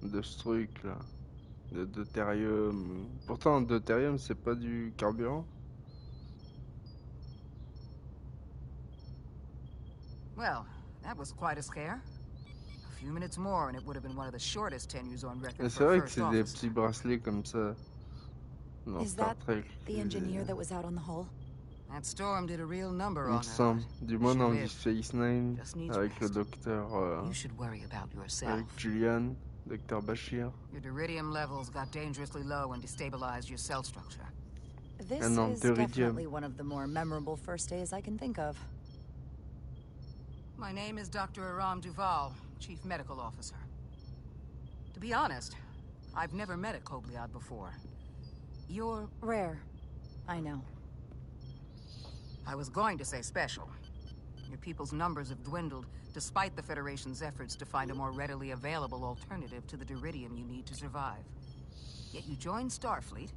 de ce truc là. De deutérium. Pourtant, deutérium c'est pas du carburant. Well, that was quite a scare. A few minutes more and it would have been one of the shortest tenures on record. Et c'est vrai que c'est des petits bracelets comme ça. Dans Star Trek. The engineer that was out on the hull? That storm did a real number Il on me her. semble. Du moins dans She Deep lived. Space Nine. Just needs Avec le rest. docteur... You should worry about yourself. avec Julian. Docteur Bashir. Your deuterium levels got dangerously low and destabilized your cell structure. This And on is Theridium. definitely one of the more memorable first days I can think of. My name is Dr. Aram Duval, Chief Medical Officer. To be honest, I've never met a Kobliad before. You're... Rare. I know. I was going to say special. Your people's numbers have dwindled, despite the Federation's efforts to find a more readily available alternative to the Duridium you need to survive. Yet you joined Starfleet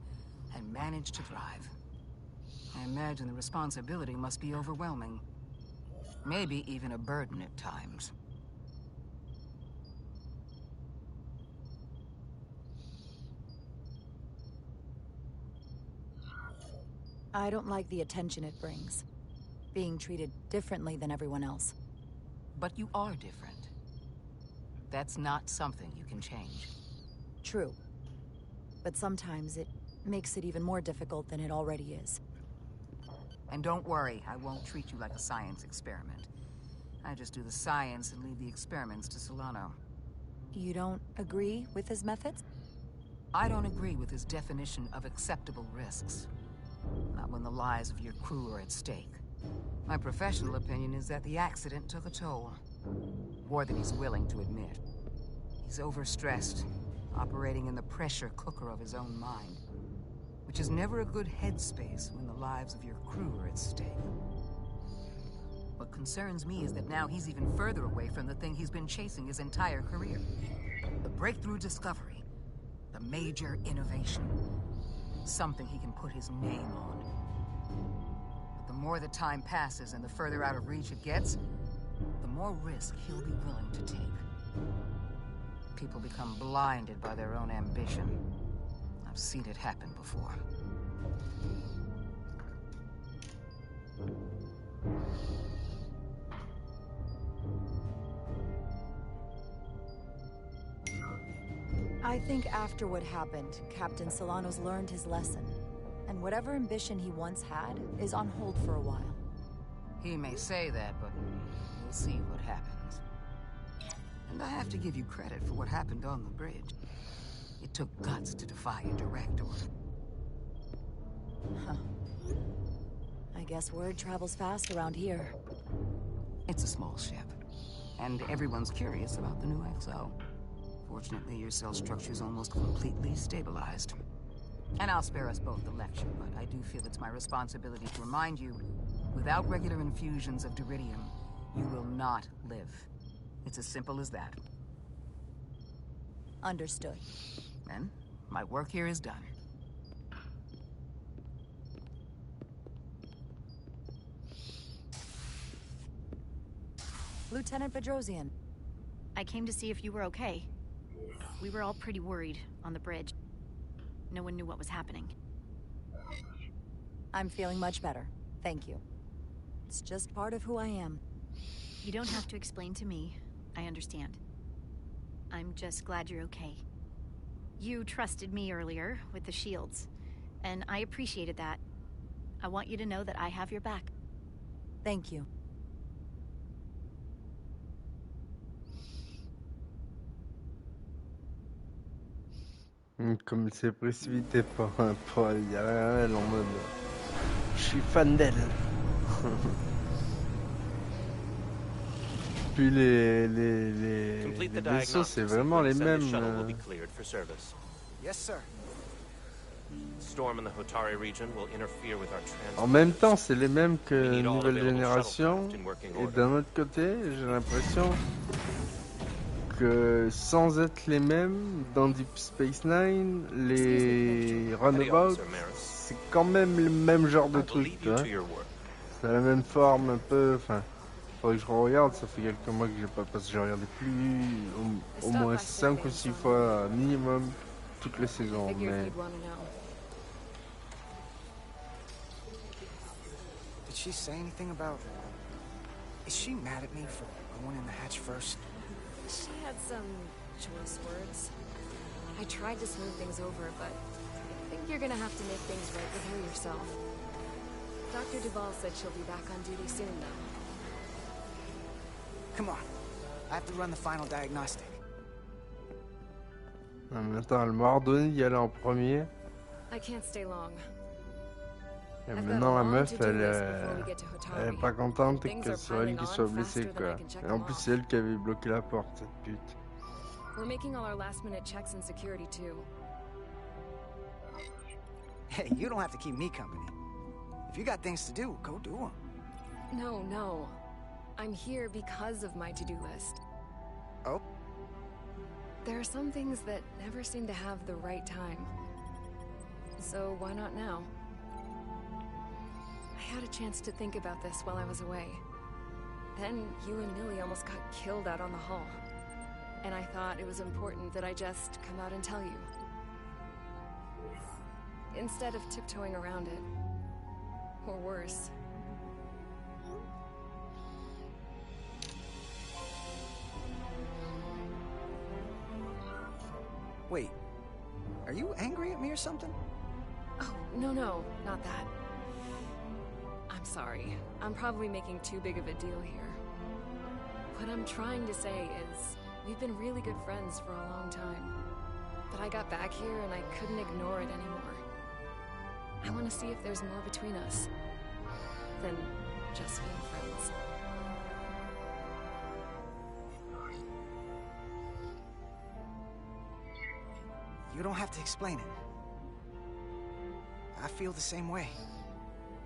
and managed to thrive. I imagine the responsibility must be overwhelming. Maybe even a burden at times. I don't like the attention it brings. Being treated differently than everyone else. But you are different. That's not something you can change. True. But sometimes it makes it even more difficult than it already is. And don't worry, I won't treat you like a science experiment. I just do the science and leave the experiments to Solano. You don't agree with his methods? I don't agree with his definition of acceptable risks. Not when the lives of your crew are at stake. My professional opinion is that the accident took a toll. More than he's willing to admit. He's overstressed, operating in the pressure cooker of his own mind. Which is never a good headspace when the lives of your crew are at stake. What concerns me is that now he's even further away from the thing he's been chasing his entire career. The breakthrough discovery. The major innovation. Something he can put his name on. But the more the time passes and the further out of reach it gets, the more risk he'll be willing to take. People become blinded by their own ambition. I've seen it happen before. I think after what happened, Captain Solano's learned his lesson. And whatever ambition he once had is on hold for a while. He may say that, but we'll see what happens. And I have to give you credit for what happened on the bridge. It took guts to defy a director. Huh. I guess word travels fast around here. It's a small ship, and everyone's curious about the new XO. Fortunately, your cell structure's almost completely stabilized. And I'll spare us both the lecture, but I do feel it's my responsibility to remind you, without regular infusions of duridium, you will not live. It's as simple as that. Understood. Then, my work here is done. Lieutenant Bedrosian. I came to see if you were okay. We were all pretty worried on the bridge. No one knew what was happening. I'm feeling much better. Thank you. It's just part of who I am. You don't have to explain to me. I understand. I'm just glad you're okay. You trusted me earlier with the shields, and I appreciated that. I want you to know that I have your back. Thank you. Comme il s'est précipité pour aller dire à elle en mode je suis fan d'elle. Puis les vaisseaux c'est vraiment les mêmes. Yes, sir. Storm in the Hotari region will interfere with our transport. En même temps c'est les mêmes que nouvelle génération. Et d'un autre côté j'ai l'impression que sans être les mêmes, dans Deep Space Nine, les runabouts, c'est quand même le même genre de truc, tu vois. C'est la même forme un peu, enfin, faudrait que je regarde, ça fait quelques mois que j'ai pas, parce que j'ai regardé plus, au moins 5 ou 6 fois minimum, toutes les saisons, mais... Did she say anything about... Is she mad at me for going in the hatch first? She had some choice words. I tried to smooth things over, but I think you're gonna have to make things right with her yourself. Dr. Duval said she'll be back on duty soon, though. Come on. I have to run the final diagnostic. Attends, elle m'a ordonné d'y aller en premier. I can't stay long. Et maintenant la meuf, elle est pas contente et que c'est elle qui soit blessée, quoi. Et en plus c'est elle qui avait bloqué la porte, cette pute. We're making all our last-minute checks in security too. Hey, you don't have to keep me company. If you got things to do, go do them. No. I'm here because of my to-do list. Oh? There are some things that never seem to have the right time. So why not now? I had a chance to think about this while I was away. Then you and Millie almost got killed out on the hull. And I thought it was important that I just come out and tell you. Instead of tiptoeing around it. Or worse. Wait, are you angry at me or something? Oh, no, not that. I'm sorry. I'm probably making too big of a deal here. What I'm trying to say is, we've been really good friends for a long time. But I got back here and I couldn't ignore it anymore. I want to see if there's more between us than just being friends. You don't have to explain it. I feel the same way.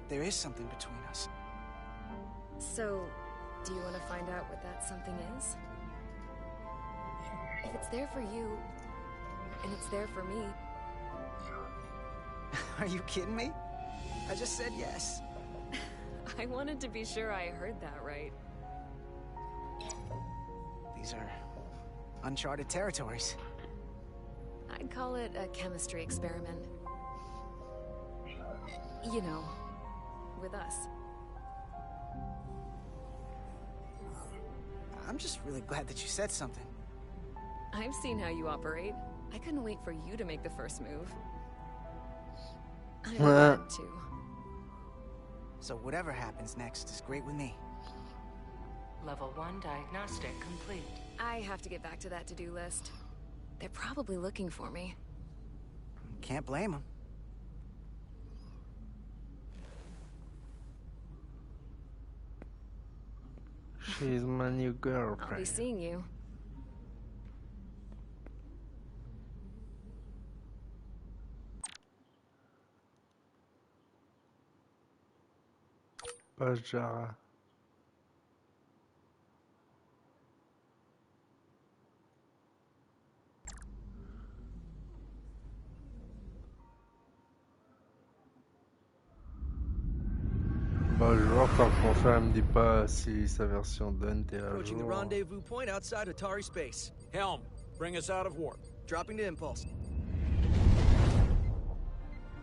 There is something between us. So, do you want to find out what that something is? If it's there for you, and it's there for me... Are you kidding me? I just said yes. I wanted to be sure I heard that right. These are uncharted territories. I'd call it a chemistry experiment. You know, with us. I'm just really glad that you said something. I've seen how you operate. I couldn't wait for you to make the first move. I'm glad too. So whatever happens next is great with me. Level 1 diagnostic complete. I have to get back to that to-do list. They're probably looking for me. Can't blame them. She's my new girlfriend. I'll be seeing you. Pas Jara. Bah, je vois tant qu'on fait, elle me dit pas si sa version d'Hunt est à Approaching the jour. rendezvous point outside Atari space. Helm, bring us out of warp. Dropping to impulse.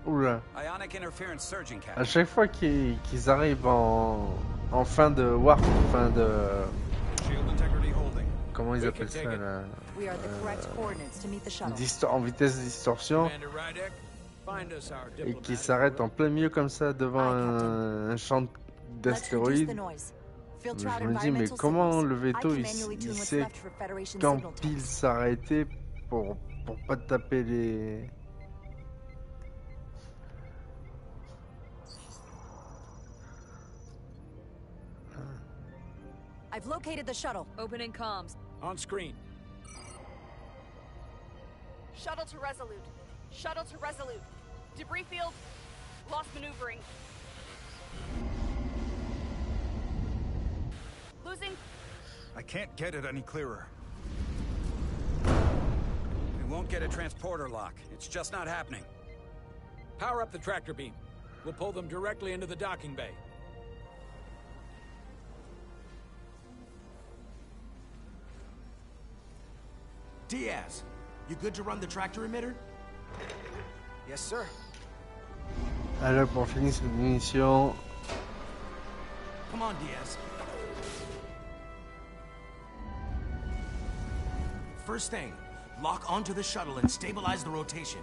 Oula. Ionic interference surging, À Captain. chaque fois qu'ils arrivent en fin de warp, fin de... Shield integrity holding. Comment ils appellent ça là We are the correct coordinates to meet the shuttle. En vitesse de distorsion. Commander Rydek, find us our Et qui diplomatic s'arrête en plein milieu comme ça devant un champ Let's reduce d'astéroïdes. the noise. Je Filter out me dis, mais environmental comment signals. le I veto can il manually tune what's sait left for Federation quand signal pile types. s'arrêter pour pas taper les... I've located the shuttle. Opening comms. on screen. Shuttle to Resolute. Shuttle to Resolute. Debris field. Lost maneuvering. Losing. I can't get it any clearer. We won't get a transporter lock. It's just not happening. Power up the tractor beam. We'll pull them directly into the docking bay. Diaz, you good to run the tractor emitter? Yes, sir. Alors pour finir cette mission, Come on, Diaz. First thing, lock onto the shuttle and stabilize the rotation.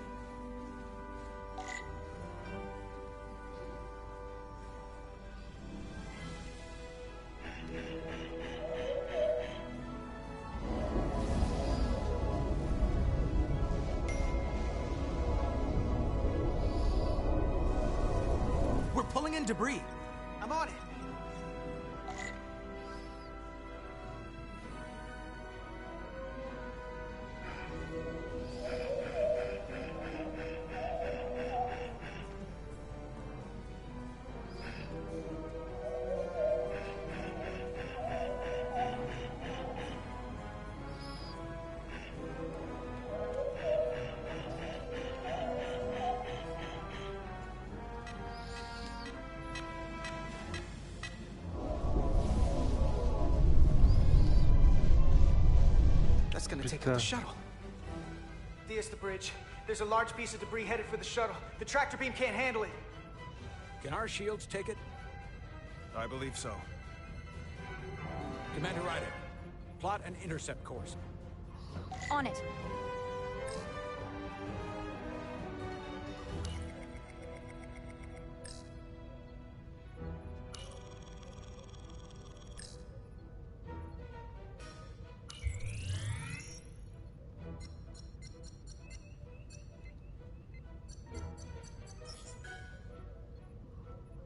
We're pulling in debris. I'm on it. That's gonna take out the shuttle. Diaz, the bridge. There's a large piece of debris headed for the shuttle. The tractor beam can't handle it. Can our shields take it? I believe so. Commander Rydek, plot an intercept course. On it.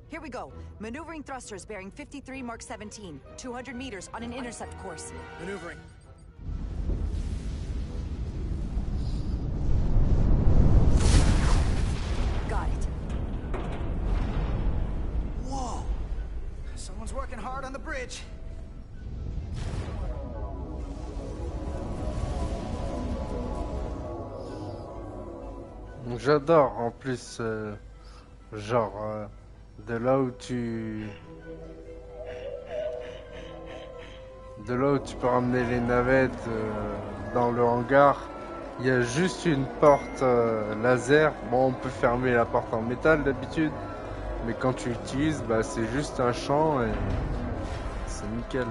Here we go. Maneuvering thrusters bearing 53 Mark 17. 200 meters on an intercept course. Maneuvering. Got it. Whoa! Someone's working hard on the bridge. j'adore en plus de là où de là où tu peux ramener les navettes dans le hangar, il y a juste une porte laser. Bon, on peut fermer la porte en métal d'habitude, mais quand tu l'utilises, bah, c'est juste un champ et c'est nickel.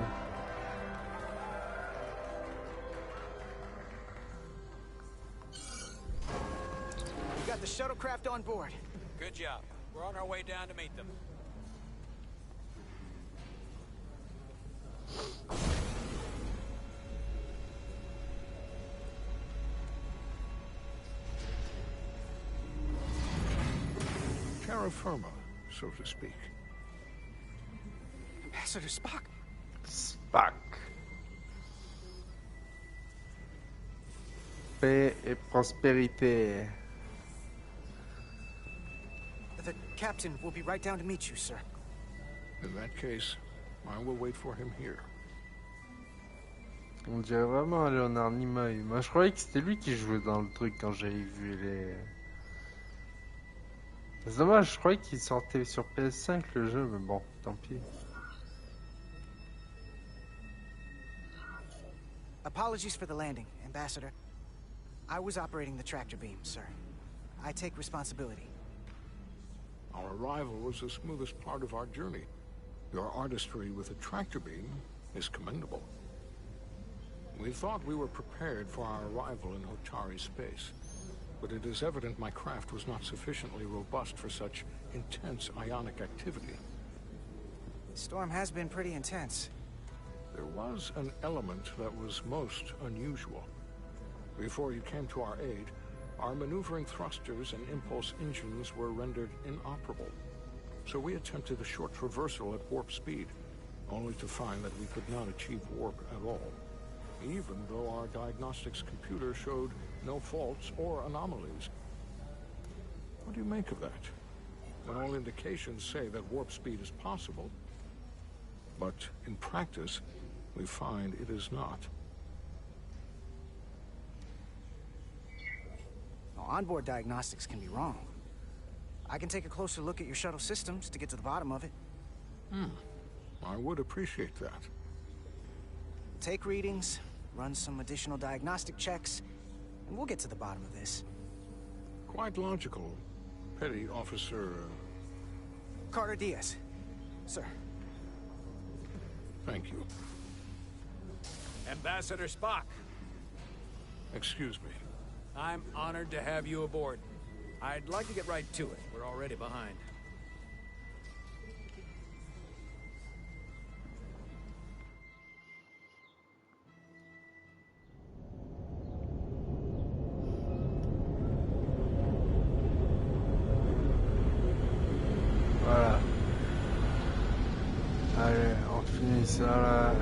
We got the shuttlecraft on board. Good job. We're on our way down to meet them. Terra firma, so to speak. Ambassador Spock. Spock. Paix et prospérité. The captain will be right down to meet you, sir. In that case, I will wait for him here. On dirait vraiment Léonard Nimoy. Moi, je croyais que c'était lui qui jouait dans le truc quand j'avais vu les... C'est dommage, je croyais qu'il sortait sur PS5 le jeu, mais bon, tant pis. Apologies for the landing, Ambassador. I was operating the tractor beam, sir. I take responsibility. Our arrival was the smoothest part of our journey. Your artistry with a tractor beam is commendable. We thought we were prepared for our arrival in Hotari space, but it is evident my craft was not sufficiently robust for such intense ionic activity. The storm has been pretty intense. There was an element that was most unusual. Before you came to our aid, our maneuvering thrusters and impulse engines were rendered inoperable. So we attempted a short traversal at warp speed, only to find that we could not achieve warp at all, even though our diagnostics computer showed no faults or anomalies. What do you make of that? When all indications say that warp speed is possible, but in practice, we find it is not. Onboard diagnostics can be wrong. I can take a closer look at your shuttle systems to get to the bottom of it. I would appreciate that. Take readings, run some additional diagnostic checks, and we'll get to the bottom of this. Quite logical, Petty Officer... Carter Diaz. Sir. Thank you. Ambassador Spock. Excuse me. I'm honored to have you aboard. I'd like to get right to it. We're already behind. Voilà. Allez, on finit ça là.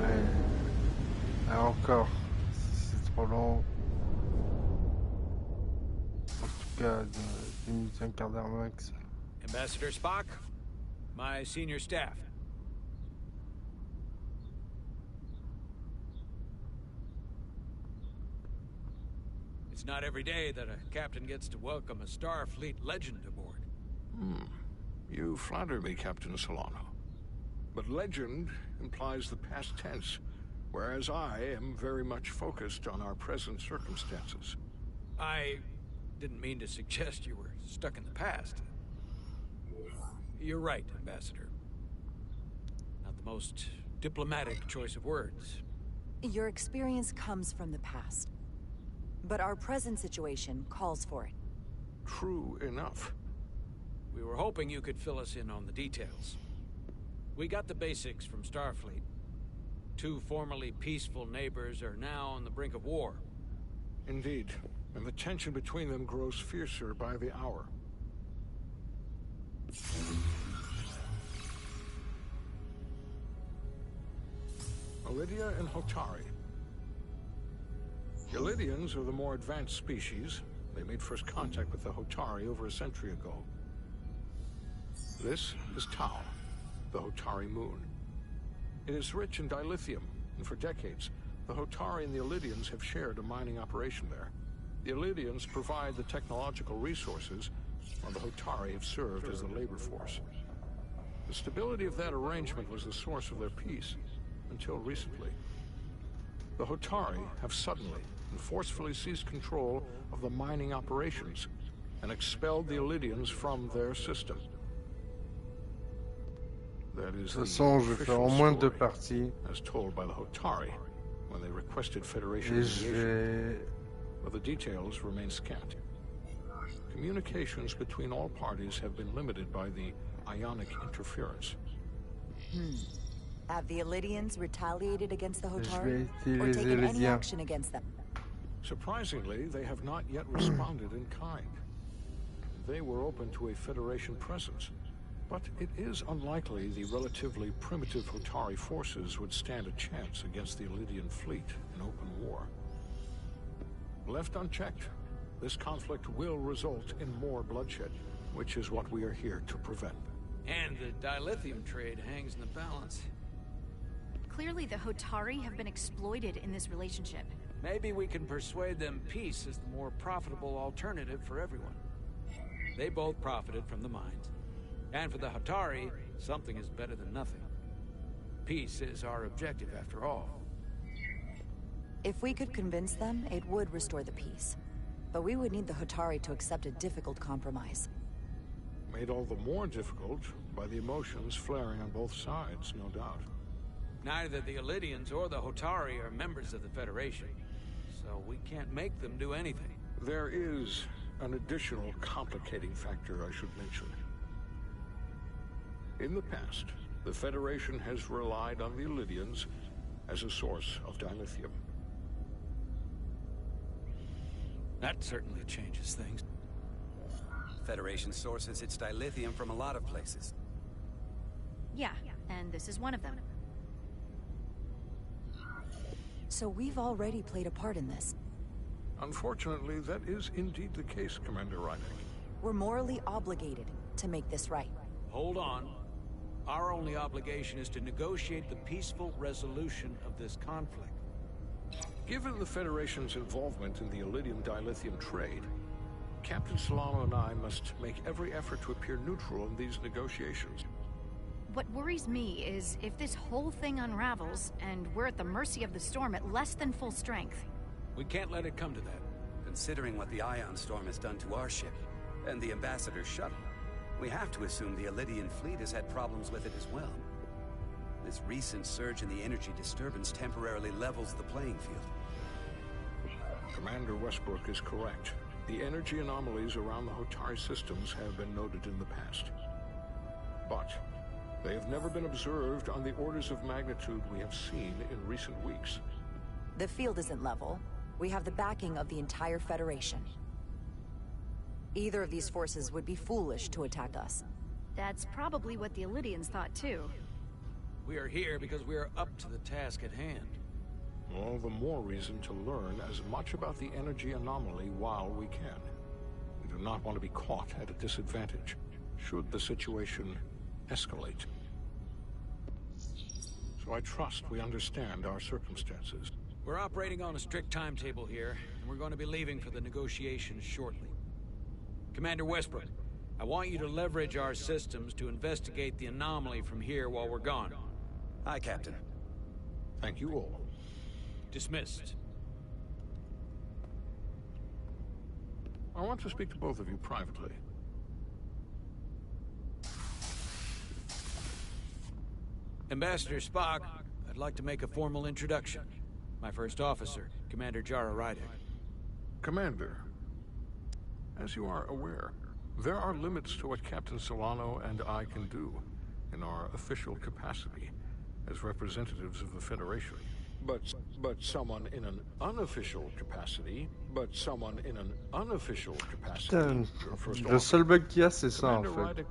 Et encore, si c'est trop long. En tout cas, 10 minutes, un quart d'heure max. Ambassador Spock, my senior staff. It's not every day that a captain gets to welcome a Starfleet legend aboard. You flatter me, Captain Solano. But legend implies the past tense, whereas I am very much focused on our present circumstances. I didn't mean to suggest you were stuck in the past. You're right, Ambassador. Not the most diplomatic choice of words. Your experience comes from the past. But our present situation calls for it. True enough. We were hoping you could fill us in on the details. We got the basics from Starfleet. Two formerly peaceful neighbors are now on the brink of war. Indeed, and the tension between them grows fiercer by the hour. Lydia and Hotari. The Lydians are the more advanced species. They made first contact with the Hotari over a century ago. This is Tau, the Hotari moon. It is rich in dilithium, and for decades, the Hotari and the Illydians have shared a mining operation there. The Illydians provide the technological resources, while the Hotari have served as the labor force. The stability of that arrangement was the source of their peace, until recently. The Hotari have suddenly and forcefully seized control of the mining operations and expelled the Illidians from their system. That is De toute façon, je vais faire au moins 2 parties. as told by the Hotari when they requested Federation Et je vais... but the details remain scant. Communications between all parties have been limited by the ionic interference. Have the Illidians retaliated against the Je Hotari? vais Or utiliser taken les any liens. action against them? Surprisingly, they have not yet responded in kind. They were open to a Federation presence, but it is unlikely the relatively primitive Hotari forces would stand a chance against the Illidian fleet in open war. Left unchecked, this conflict will result in more bloodshed, which is what we are here to prevent. And the dilithium trade hangs in the balance. Clearly the Hotari have been exploited in this relationship. Maybe we can persuade them peace is the more profitable alternative for everyone. They both profited from the mines. And for the Hotari, something is better than nothing. Peace is our objective after all. If we could convince them, it would restore the peace. But we would need the Hotari to accept a difficult compromise. Made all the more difficult by the emotions flaring on both sides, no doubt. Neither the Illidians or the Hotari are members of the Federation, so we can't make them do anything. There is an additional complicating factor I should mention. In the past, the Federation has relied on the Illidians as a source of dilithium. That certainly changes things. Federation sources its dilithium from a lot of places. Yeah, and this is one of them. So we've already played a part in this. Unfortunately, that is indeed the case, Commander Rydick. We're morally obligated to make this right. Hold on. Our only obligation is to negotiate the peaceful resolution of this conflict. Given the Federation's involvement in the Illidium dilithium trade, Captain Solano and I must make every effort to appear neutral in these negotiations. What worries me is if this whole thing unravels, and we're at the mercy of the storm at less than full strength. We can't let it come to that. Considering what the Ion Storm has done to our ship, and the Ambassador's shuttle, we have to assume the Illidian fleet has had problems with it as well. This recent surge in the energy disturbance temporarily levels the playing field. Commander Westbrook is correct. The energy anomalies around the Hotari systems have been noted in the past. But they have never been observed on the orders of magnitude we have seen in recent weeks. The field isn't level. We have the backing of the entire Federation. Either of these forces would be foolish to attack us. That's probably what the Illidians thought too. We are here because we are up to the task at hand. All the more reason to learn as much about the energy anomaly while we can. We do not want to be caught at a disadvantage, should the situation escalate. So I trust we understand our circumstances. We're operating on a strict timetable here, and we're going to be leaving for the negotiations shortly. Commander Westbrook, I want you to leverage our systems to investigate the anomaly from here while we're gone. Aye, Captain. Thank you all. Dismissed. I want to speak to both of you privately. Ambassador Spock, I'd like to make a formal introduction. My first officer, Commander Jara Rydick. Commander, as you are aware, there are limits to what Captain Solano and I can do in our official capacity as representatives of the Federation. But someone in an unofficial capacity, Putain, le seul bug qu'il y a, c'est ça en fait.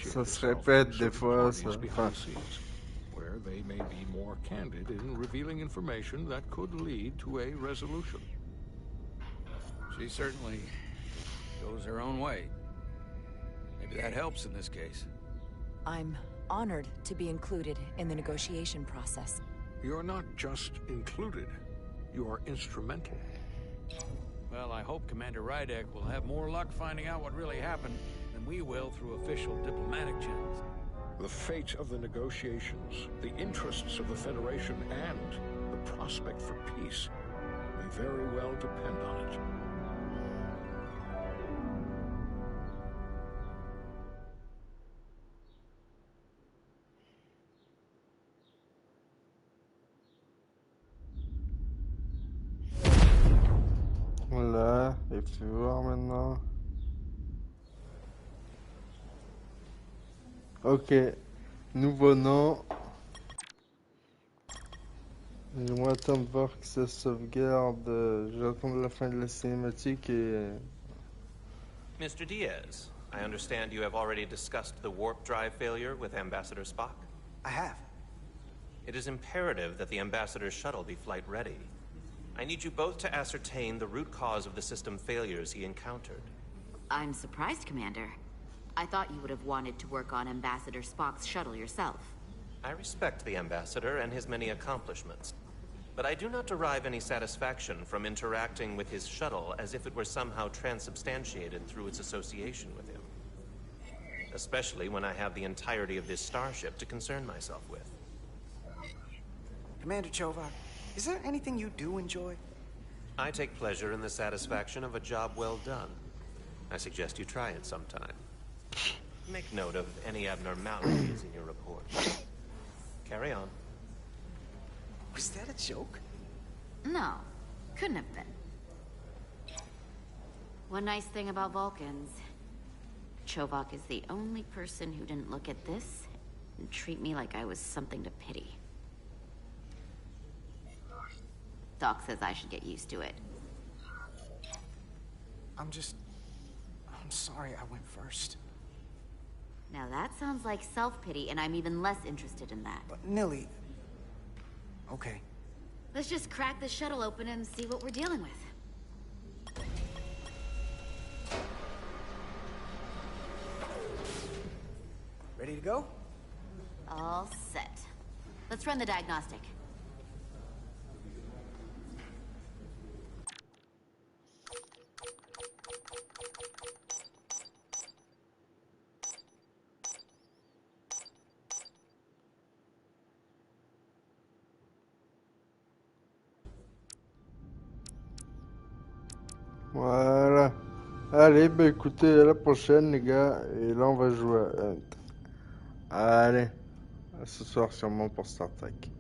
Ça se répète des fois, ça. Enfin, where they may be more candid in revealing information that could lead to a resolution. She certainly goes her own way. Maybe that helps in this case. I'm honored to be included in the negotiation process. You're not just included, you are instrumental. Well, I hope Commander Rydick will have more luck finding out what really happened than we will through official diplomatic channels. The fate of the negotiations, the interests of the Federation, and the prospect for peace may very well depend on it. Voilà, et puis voir maintenant. Ok, nouveau nom. J'aimerais attendre de voir que ça sauvegarde. J'attends la fin de la cinématique et... Mr. Diaz, I understand you have already discussed the warp drive failure with Ambassador Spock? I have. It is imperative that the Ambassador's shuttle be flight ready. I need you both to ascertain the root cause of the system failures he encountered. I'm surprised, Commander. I thought you would have wanted to work on Ambassador Spock's shuttle yourself. I respect the Ambassador and his many accomplishments, but I do not derive any satisfaction from interacting with his shuttle as if it were somehow transubstantiated through its association with him. Especially when I have the entirety of this starship to concern myself with. Commander Chovak, is there anything you do enjoy? I take pleasure in the satisfaction of a job well done. I suggest you try it sometime. Make note of any abnormalities in your report. Carry on. Was that a joke? No, couldn't have been. One nice thing about Vulcans. Chovak is the only person who didn't look at this and treat me like I was something to pity. Doc says I should get used to it. I'm sorry I went first. Now that sounds like self-pity, and I'm even less interested in that. But Nilly... Okay. Let's just crack the shuttle open and see what we're dealing with. Ready to go? All set. Let's run the diagnostic. Voilà. Allez, bah écoutez, à la prochaine les gars. Et là on va jouer à Hunt. Allez. À ce soir sûrement pour Star Trek.